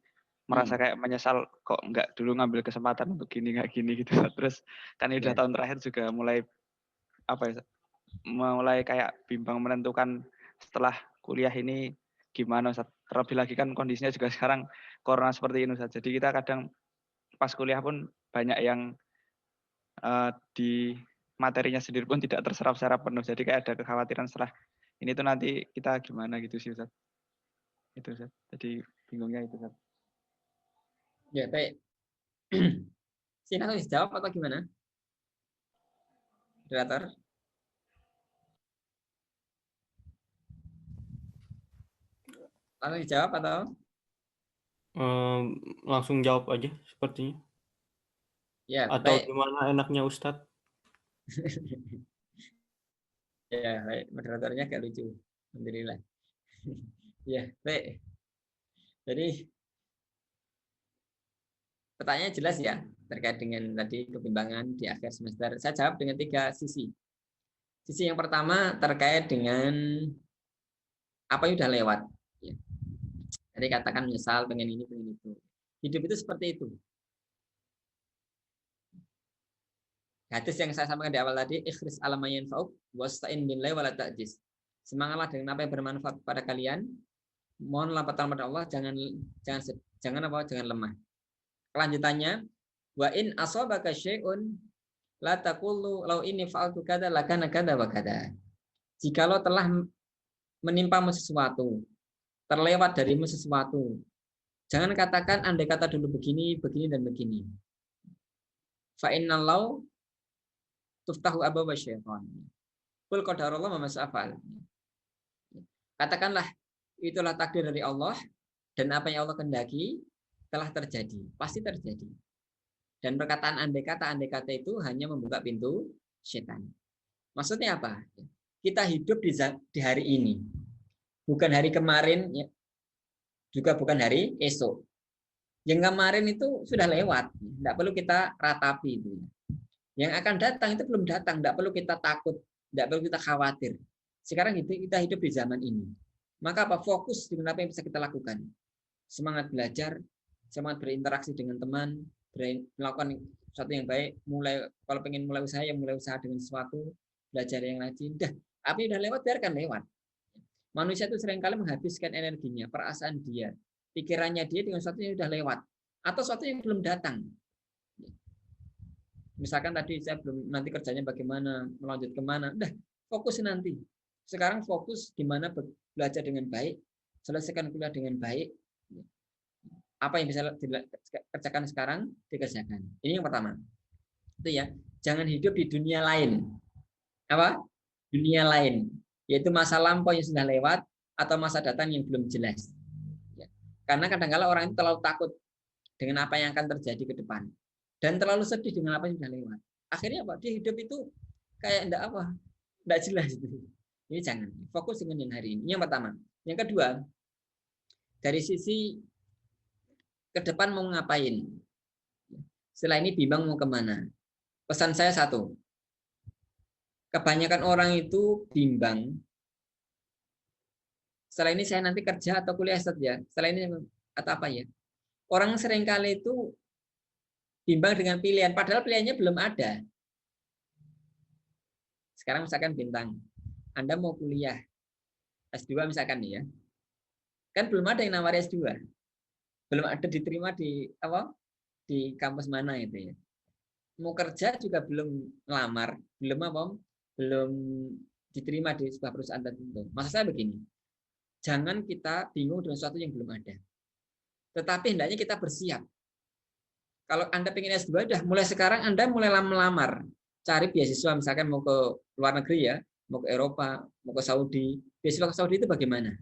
merasa kayak menyesal kok nggak dulu ngambil kesempatan untuk nggak gini gitu. Terus kan ini udah tahun terakhir juga mulai mulai kayak bimbang menentukan setelah kuliah ini gimana Ustadz. Terlebih lagi kan kondisinya juga sekarang corona seperti ini Ustadz. Jadi kita kadang pas kuliah pun banyak yang di materinya sendiri pun tidak terserap secara penuh. Jadi kayak ada kekhawatiran setelah ini tuh nanti kita gimana gitu sih Ustadz. Itu Ustadz. Jadi bingungnya itu Ustadz. Ya, baik. Sina harus jawab atau gimana? Moderator? Langsung dijawab atau? Langsung jawab aja sepertinya. Ya, atau baik. gimana enaknya Ustadz? Ya, baik. Moderatornya agak lucu. Alhamdulillah. Ya, baik. Jadi pertanyaannya jelas ya terkait dengan tadi kebimbangan di akhir semester. Saya jawab dengan 3 sisi. Sisi yang pertama terkait dengan apa yang sudah lewat. Ya. Jadi katakan menyesal pengen ini, pengen itu. Hidup itu seperti itu. Hadis yang saya sampaikan di awal tadi, ikhris alamayan fauk wasta'in billahi wala ta'jiz. Semangatlah dengan apa yang bermanfaat kepada kalian. Mohonlah pertolongan pada Allah, jangan lemah. Kelanjutannya, wa in asabaka syai'un la taqulu law inni fa'altu kada lakana kada wa kada. Jikalau telah menimpamu sesuatu, terlewat darimu sesuatu, jangan katakan andai kata dulu begini, begini dan begini. Fa innallahu tuftahu abwaaba syaitan. Qul qadarallahu ma masafal. Katakanlah itulah takdir dari Allah dan apa yang Allah kehendaki telah terjadi, pasti terjadi. Dan perkataan andai kata itu hanya membuka pintu setan. Maksudnya apa? Kita hidup di hari ini, bukan hari kemarin, juga bukan hari esok. Yang kemarin itu sudah lewat, tidak perlu kita ratapi itu. Yang akan datang itu belum datang, tidak perlu kita takut, tidak perlu kita khawatir. Sekarang kita hidup di zaman ini. Maka apa? Fokus dengan apa yang bisa kita lakukan. Semangat belajar, semangat berinteraksi dengan teman, melakukan sesuatu yang baik, kalau pengen mulai usaha, ya mulai usaha dengan sesuatu, belajar yang rajin. Apa yang udah lewat, biarkan lewat. Manusia itu seringkali menghabiskan energinya, perasaan dia, pikirannya dia dengan sesuatu yang sudah lewat, atau sesuatu yang belum datang. Misalkan tadi saya belum, nanti kerjanya bagaimana, melanjut kemana, udah fokus nanti. Sekarang fokus gimana belajar dengan baik, selesaikan kuliah dengan baik. Apa yang bisa dikerjakan sekarang, dikerjakan. Ini yang pertama. Itu ya, jangan hidup di dunia lain. Apa? Dunia lain, yaitu masa lampau yang sudah lewat atau masa datang yang belum jelas. Ya. Karena kadang-kala orang itu terlalu takut dengan apa yang akan terjadi ke depan dan terlalu sedih dengan apa yang sudah lewat. Akhirnya apa? Dia hidup itu kayak enggak jelas. Ini jangan. Fokus dengan yang hari ini. Yang pertama. Yang kedua, dari sisi ke depan mau ngapain? Setelah ini bimbang mau kemana? Pesan saya satu. Kebanyakan orang itu bimbang. Setelah ini saya nanti kerja atau kuliah saja. Setelah ini atau apa ya? Orang seringkali itu bimbang dengan pilihan, padahal pilihannya belum ada. Sekarang misalkan bintang, Anda mau kuliah S2 misalkan ya, kan belum ada yang nawari S2, belum ada diterima di apa di kampus mana itu ya. Mau kerja juga belum lamar, belum apa, belum diterima di sebuah perusahaan tertentu. Maksud saya begini, jangan kita bingung dengan sesuatu yang belum ada. Tetapi hendaknya kita bersiap. Kalau Anda pengen S2, udah mulai sekarang Anda mulai melamar, cari beasiswa misalkan mau ke luar negeri ya, mau ke Eropa, mau ke Saudi. Beasiswa ke Saudi itu bagaimana?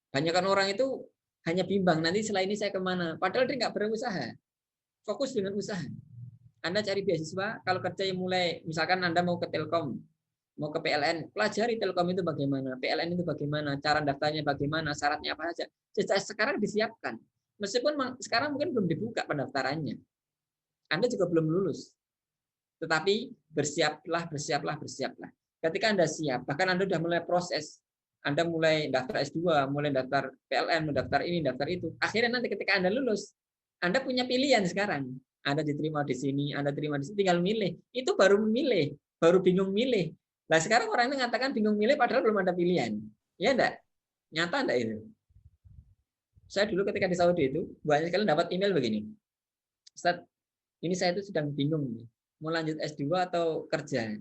Banyak orang itu hanya bimbang, nanti setelah ini saya kemana? Padahal dia nggak berusaha. Fokus dengan usaha. Anda cari beasiswa, kalau kerja yang mulai, misalkan Anda mau ke Telkom, mau ke PLN, pelajari Telkom itu bagaimana, PLN itu bagaimana, cara daftarnya bagaimana, syaratnya apa saja. Sejak sekarang disiapkan. Meskipun sekarang mungkin belum dibuka pendaftarannya. Anda juga belum lulus. Tetapi bersiaplah, bersiaplah, bersiaplah. Ketika Anda siap, bahkan Anda sudah mulai proses, Anda mulai daftar S2, mulai daftar PLN, mendaftar ini, daftar itu. Akhirnya nanti ketika Anda lulus, Anda punya pilihan sekarang. Anda diterima di sini, Anda terima di sini, tinggal milih. Itu baru memilih, baru bingung milih. Nah sekarang orang ini mengatakan bingung milih padahal belum ada pilihan. Ya enggak? Nyata enggak itu? Saya dulu ketika di Saudi itu, banyak sekali dapat email begini. Ustaz, ini saya itu sedang bingung nih. Mau lanjut S2 atau kerja.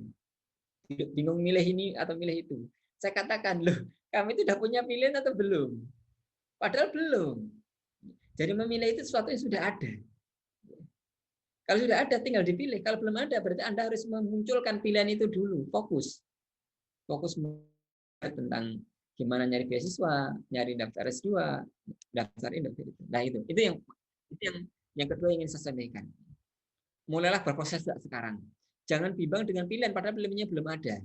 Bingung milih ini atau milih itu. Saya katakan, loh, kami itu sudah punya pilihan atau belum? Padahal belum. Jadi memilih itu sesuatu yang sudah ada. Kalau sudah ada, tinggal dipilih. Kalau belum ada, berarti Anda harus memunculkan pilihan itu dulu. Fokus. Fokus tentang gimana nyari beasiswa, nyari daftar S2, daftar ini, daftar itu. Nah itu yang kedua yang ingin saya sampaikan. Mulailah berproses sekarang. Jangan bimbang dengan pilihan, padahal pilihannya belum ada.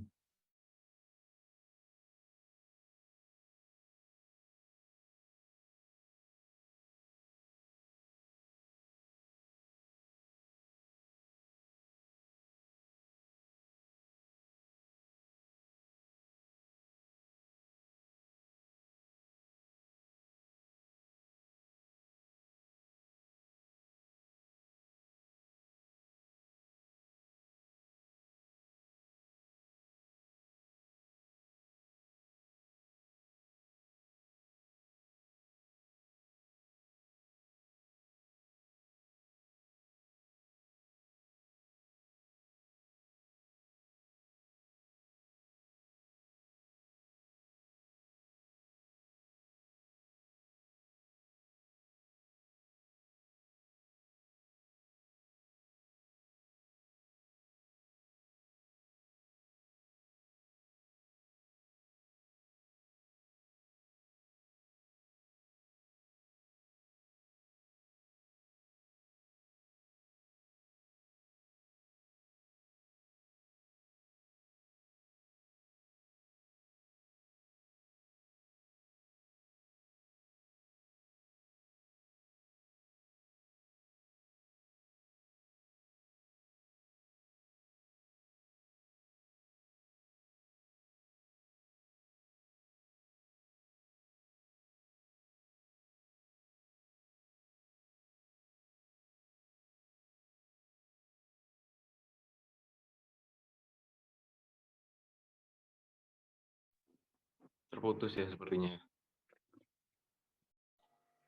Terputus ya sepertinya.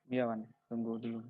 Iya, Wan. Tunggu dulu.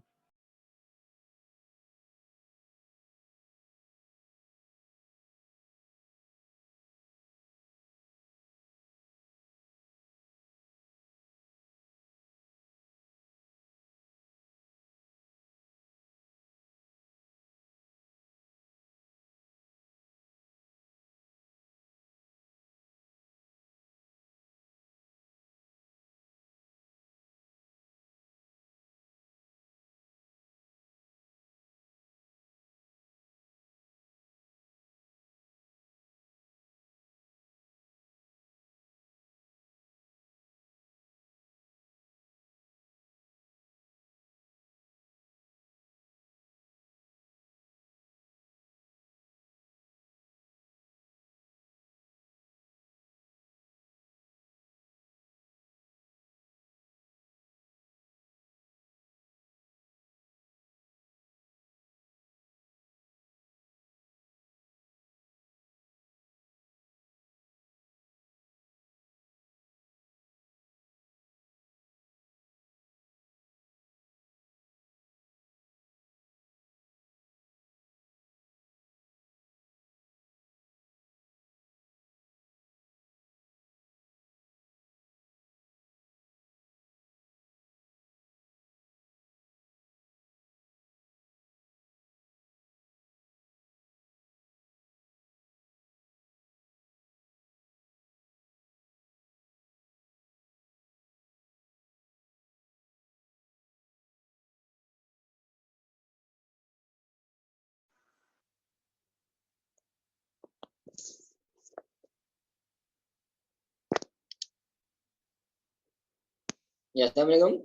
Ya, assalamualaikum.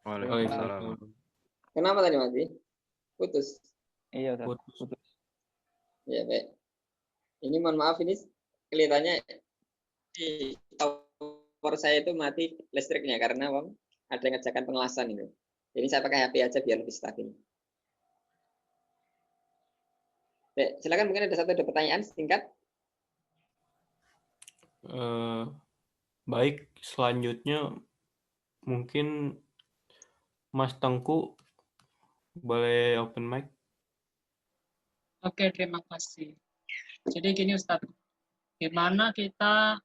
Waalaikumsalam. Kenapa tadi mati? Putus. Iya, Ustaz. Putus. Ya, baik. Ini mohon maaf, ini kelihatannya di tower saya itu mati listriknya karena ada yang ngerjakan pengelasan itu. Jadi saya pakai HP aja biar lebih stabil. Baik, silakan, mungkin ada pertanyaan singkat. Baik, selanjutnya mungkin Mas Tengku boleh open mic. Oke, terima kasih. Jadi gini Ustadz, gimana kita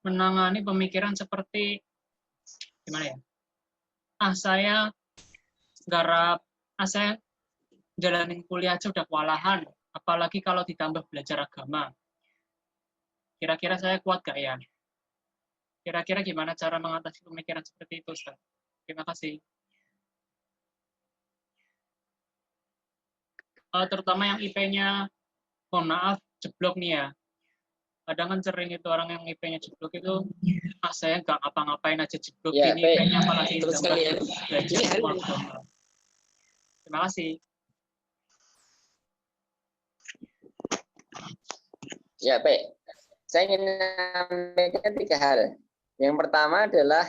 menangani pemikiran seperti gimana ya? Saya jalanin kuliah aja udah kewalahan, apalagi kalau ditambah belajar agama. Kira-kira saya kuat gak ya? Kira-kira gimana cara mengatasi pemikiran seperti itu, Ustaz? Terima kasih. Terutama yang IP-nya, mohon maaf, jeblok nih ya. Kadang kan sering itu orang yang IP-nya jeblok itu, saya nggak ngapa-ngapain aja jeblok Ya, gini, IP-nya apalagi terus sekalian. belajar semua agama. Terima kasih. Ya, baik. Saya ingin menyampaikan 3 hal. Yang pertama adalah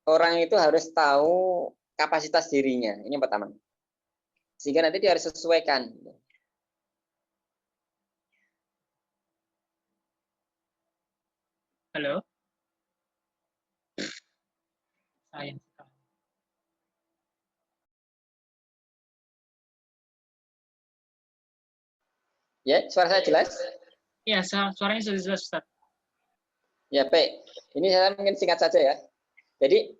orang itu harus tahu kapasitas dirinya. Ini yang pertama. Sehingga nanti dia harus sesuaikan. Halo? Sayang sekali. Ya, suara saya jelas? Iya, suaranya sudah jelas, Ustaz. Ya, baik. Ini saya mungkin singkat saja ya. Jadi,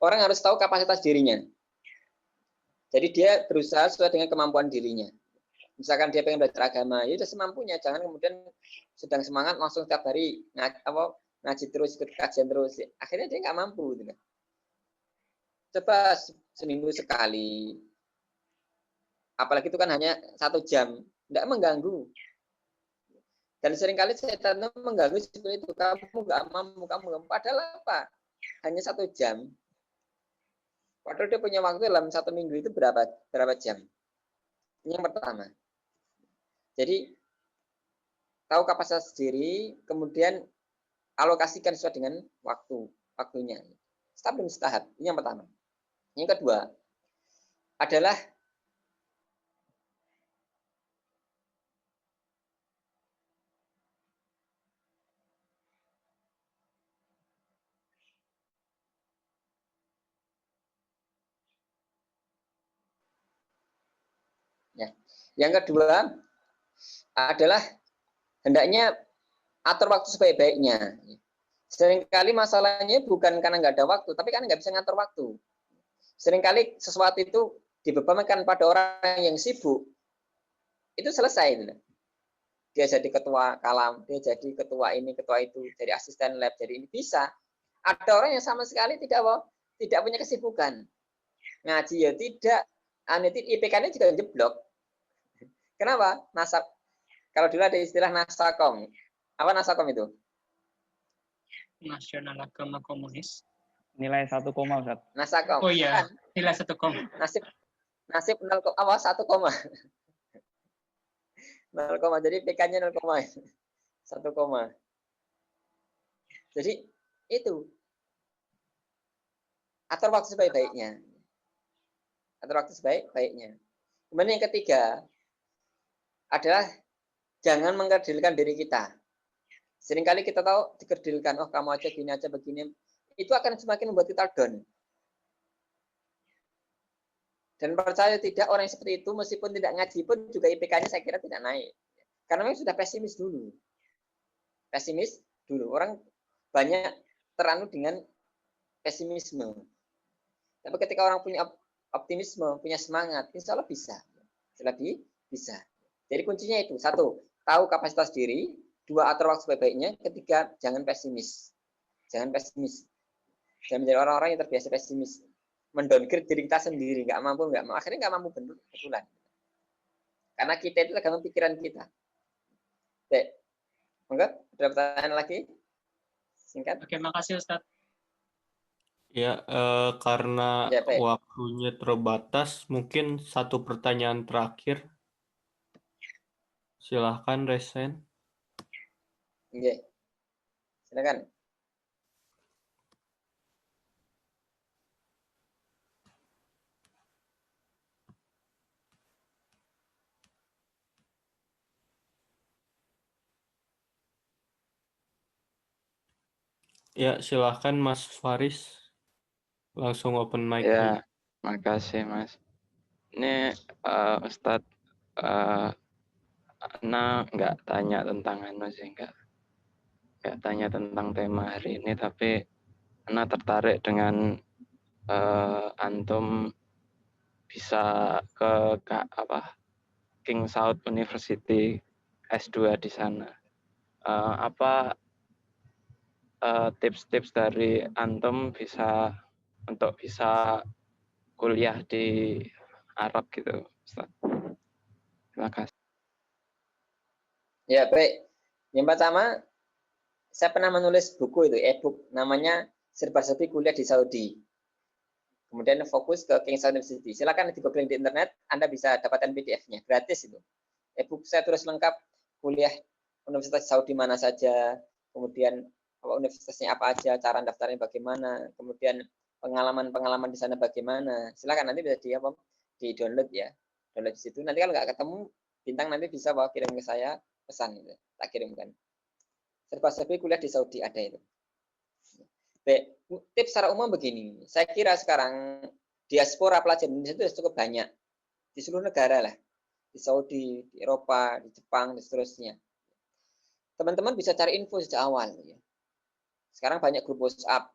orang harus tahu kapasitas dirinya. Jadi, dia berusaha sesuai dengan kemampuan dirinya. Misalkan dia pengen belajar agama, ya sudah semampunya. Jangan kemudian sedang semangat langsung setiap hari ngaji terus, ikut kajian terus. Akhirnya dia nggak mampu. Gitu. Coba seminggu sekali. Apalagi itu kan hanya 1 jam. Tidak mengganggu. Dan seringkali setan mengganggu seperti itu. Kamu nggak mampu, kamu. Padahal apa? Hanya 1 jam. Padahal dia punya waktu dalam 1 minggu itu berapa jam? Ini yang pertama. Jadi tahu kapasitas diri, kemudian alokasikan sesuai dengan waktunya. Tahap demi tahap. Ini yang pertama. Yang kedua adalah yang kedua adalah hendaknya atur waktu sebaik-baiknya. Seringkali masalahnya bukan karena nggak ada waktu, tapi karena nggak bisa ngatur waktu. Seringkali sesuatu itu dibebankan pada orang yang sibuk, itu selesai. Dia jadi ketua kalam, dia jadi ketua ini, ketua itu, jadi asisten lab, jadi ini bisa. Ada orang yang sama sekali tidak punya kesibukan. Ngaji ya tidak, IPK-nya juga jeblok. Kenapa? Nasab. Kalau dulu ada istilah nasakom. Apa nasakom itu? Nasional Agama Komunis. Nilai 1, Ustaz. Nasakom. Oh iya, nilai 1, Nasib 0, 1, 0, jadi PK-nya 0, 1, jadi itu atur waktu sebaik-baiknya. Kemudian yang ketiga adalah jangan mengkerdilkan diri kita. Seringkali kita tahu dikerdilkan, oh kamu aja gini aja begini, itu akan semakin membuat kita down. Dan percaya tidak, orang yang seperti itu meskipun tidak ngaji pun juga IPK-nya saya kira tidak naik. Karena memang sudah pesimis dulu. Orang banyak teranu dengan pesimisme. Tapi ketika orang punya optimisme, punya semangat, insya Allah bisa. Lebih bisa. Jadi kuncinya itu, 1, tahu kapasitas diri, 2, atur waktu sebaik-baiknya, 3, jangan pesimis. Jangan menjadi orang-orang yang terbiasa pesimis. Mendowngrade diri kita sendiri, nggak mampu, akhirnya nggak mampu betulan. Karena kita itu tergantung pikiran kita. Baik, enggak? Ada pertanyaan lagi? Singkat. Oke, makasih Ustadz. Ya, karena Ya, baik. waktunya terbatas, mungkin satu pertanyaan terakhir. Silahkan, Resen. Oke. Silakan. Ya, silahkan Mas Faris. Langsung open mic. Ya, makasih Mas. Ini Ustadz, Ana nggak tanya tentang sih, nggak tanya tentang tema hari ini, tapi Ana tertarik dengan antum bisa ke King Saud University S2 di sana. Apa tips-tips dari antum untuk bisa kuliah di Arab gitu, Ustaz? Terima kasih. Ya, baik. Yang pertama, saya pernah menulis buku itu, e-book, namanya Serba-serbi Kuliah di Saudi. Kemudian fokus ke King Saud University. Silakan di googling di internet, Anda bisa dapatkan PDF-nya, gratis itu. E-book saya tulis lengkap, kuliah Universitas Saudi mana saja, kemudian universitasnya apa aja, cara daftarnya bagaimana, kemudian pengalaman-pengalaman di sana bagaimana. Silakan nanti bisa di download ya. Download di situ. Nanti kalau nggak ketemu, Bintang nanti bisa kirim ke saya pesan itu, tak kirimkan. Serba-serbi kuliah di Saudi ada itu. Baik, tips secara umum begini. Saya kira sekarang diaspora pelajar Indonesia itu cukup banyak di seluruh negara lah, di Saudi, di Eropa, di Jepang, dan seterusnya. Teman-teman bisa cari info sejak awal. Ya. Sekarang banyak grup WhatsApp,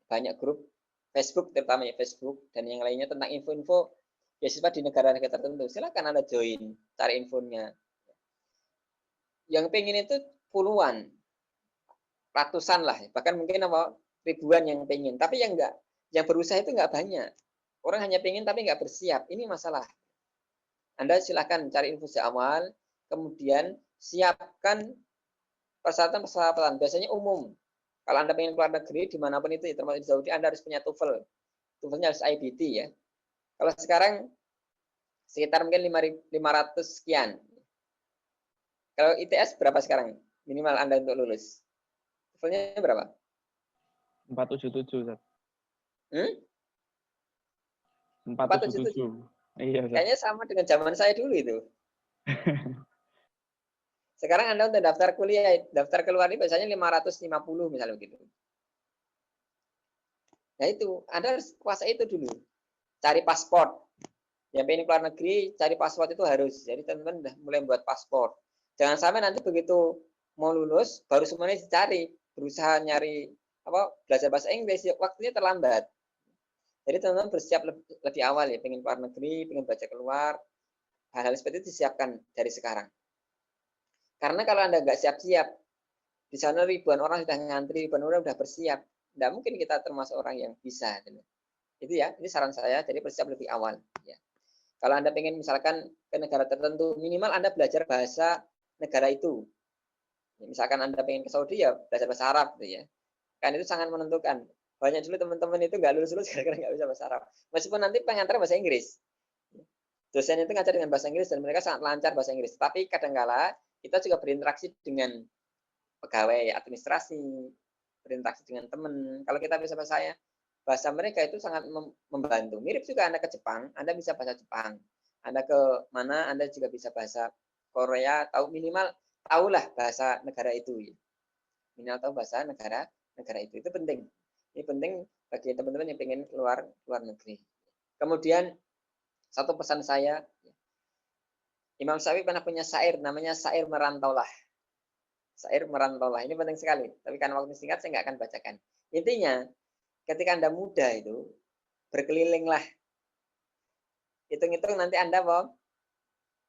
banyak grup Facebook, terutama ya Facebook dan yang lainnya tentang info-info beasiswa di negara-negara tertentu. Silakan Anda join, cari infonya. Yang pengen itu puluhan, ratusan lah, bahkan mungkin ribuan yang pengen. Tapi yang berusaha itu nggak banyak. Orang hanya pengen tapi nggak bersiap. Ini masalah. Anda silakan cari info sejak awal, kemudian siapkan persyaratan-persyaratan. Biasanya umum. Kalau Anda pengen keluar negeri, dimanapun itu, termasuk di Saudi, Anda harus punya TOEFL. TOEFL-nya harus IBT ya. Kalau sekarang sekitar mungkin 500 sekian. Kalau ITS berapa sekarang? Minimal Anda untuk lulus. TOEFL-nya berapa? 477, Ustaz. 477. Iya, Ustaz. Kayaknya sama dengan zaman saya dulu itu. Sekarang Anda untuk daftar kuliah, daftar keluar ini biasanya 550 misalnya begitu. Nah itu, Anda harus kuasai itu dulu. Cari paspor. Yang pengen keluar negeri, cari paspor itu harus. Jadi teman-teman udah mulai buat paspor. Jangan sampai nanti begitu mau lulus, baru semuanya dicari. Berusaha nyari belajar bahasa Inggris, waktunya terlambat. Jadi teman-teman bersiap lebih awal ya, pengen keluar negeri, pengen belajar keluar. Hal-hal seperti itu disiapkan dari sekarang. Karena kalau Anda nggak siap-siap, di sana ribuan orang sudah ngantri, ribuan orang sudah bersiap. Tidak mungkin kita termasuk orang yang bisa. Itu ya, ini saran saya, jadi bersiap lebih awal. Ya. Kalau Anda pengen misalkan ke negara tertentu, minimal Anda belajar bahasa negara itu. Ya, misalkan Anda pengen ke Saudi, ya belajar bahasa Arab. Gitu ya. Kan itu sangat menentukan. Banyak dulu teman-teman itu nggak lulus-lulus gara-gara nggak bisa bahasa Arab. Meskipun nanti pengantar bahasa Inggris. Dosen itu ngajar dengan bahasa Inggris dan mereka sangat lancar bahasa Inggris. Tapi kadang-kala kita juga berinteraksi dengan pegawai administrasi, berinteraksi dengan teman. Kalau kita bisa bahasa mereka itu sangat membantu. Mirip juga Anda ke Jepang, Anda bisa bahasa Jepang. Anda ke mana, Anda juga bisa bahasa Korea, minimal tahulah bahasa negara itu. Minimal tahu bahasa negara itu. Itu penting. Ini penting bagi teman-teman yang pengen keluar negeri. Kemudian satu pesan saya, Imam Syafi'i pernah punya syair, namanya syair merantaulah. Syair merantaulah, ini penting sekali. Tapi karena waktu singkat, saya nggak akan bacakan. Intinya, ketika Anda muda itu, berkelilinglah. Hitung-hitung nanti Anda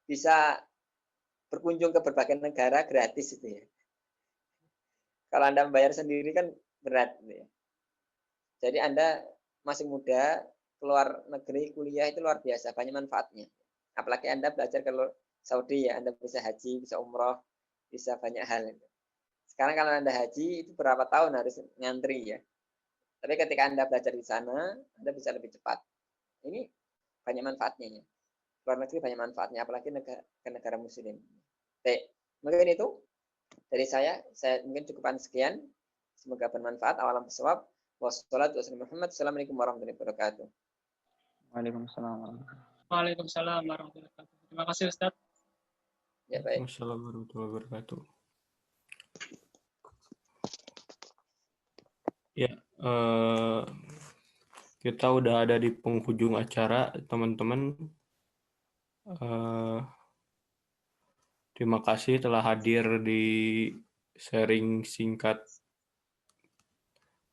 bisa berkunjung ke berbagai negara gratis itu ya. Kalau Anda membayar sendiri kan berat. Gitu ya. Jadi Anda masih muda, keluar negeri, kuliah itu luar biasa, banyak manfaatnya. Apalagi Anda belajar ke Saudi ya, Anda bisa haji, bisa umroh, bisa banyak hal. Sekarang kalau Anda haji, itu berapa tahun harus ngantri ya. Tapi ketika Anda belajar di sana, Anda bisa lebih cepat. Ini banyak manfaatnya ya. Luar negeri banyak manfaatnya, apalagi ke negara muslim. Baik, mungkin itu dari saya mungkin cukupan sekian. Semoga bermanfaat. Awalam bisawab. Wassalamualaikum warahmatullahi wabarakatuh. Waalaikumsalam. Waalaikumsalam warahmatullahi wabarakatuh. Terima kasih Ustaz. Ya, baik. Wassalamualaikum warahmatullahi wabarakatuh. Ya, kita udah ada di penghujung acara, teman-teman. Terima kasih telah hadir di sharing singkat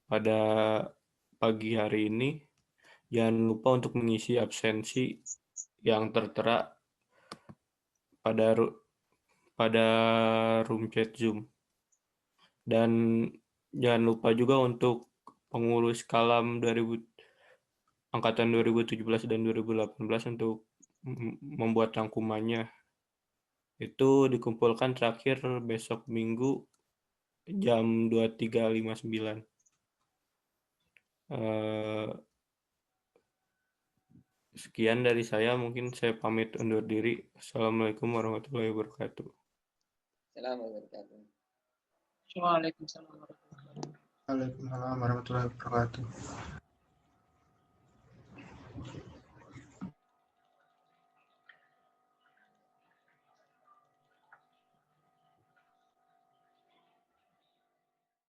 pada pagi hari ini. Jangan lupa untuk mengisi absensi yang tertera pada room chat Zoom. Dan jangan lupa juga untuk pengurus Kalam angkatan 2017 dan 2018 untuk membuat rangkumannya. Itu dikumpulkan terakhir besok Minggu jam 23.59. Sekian dari saya, mungkin saya pamit undur diri. Assalamualaikum warahmatullahi wabarakatuh. Waalaikumsalam Waalaikumsalam warahmatullahi wabarakatuh.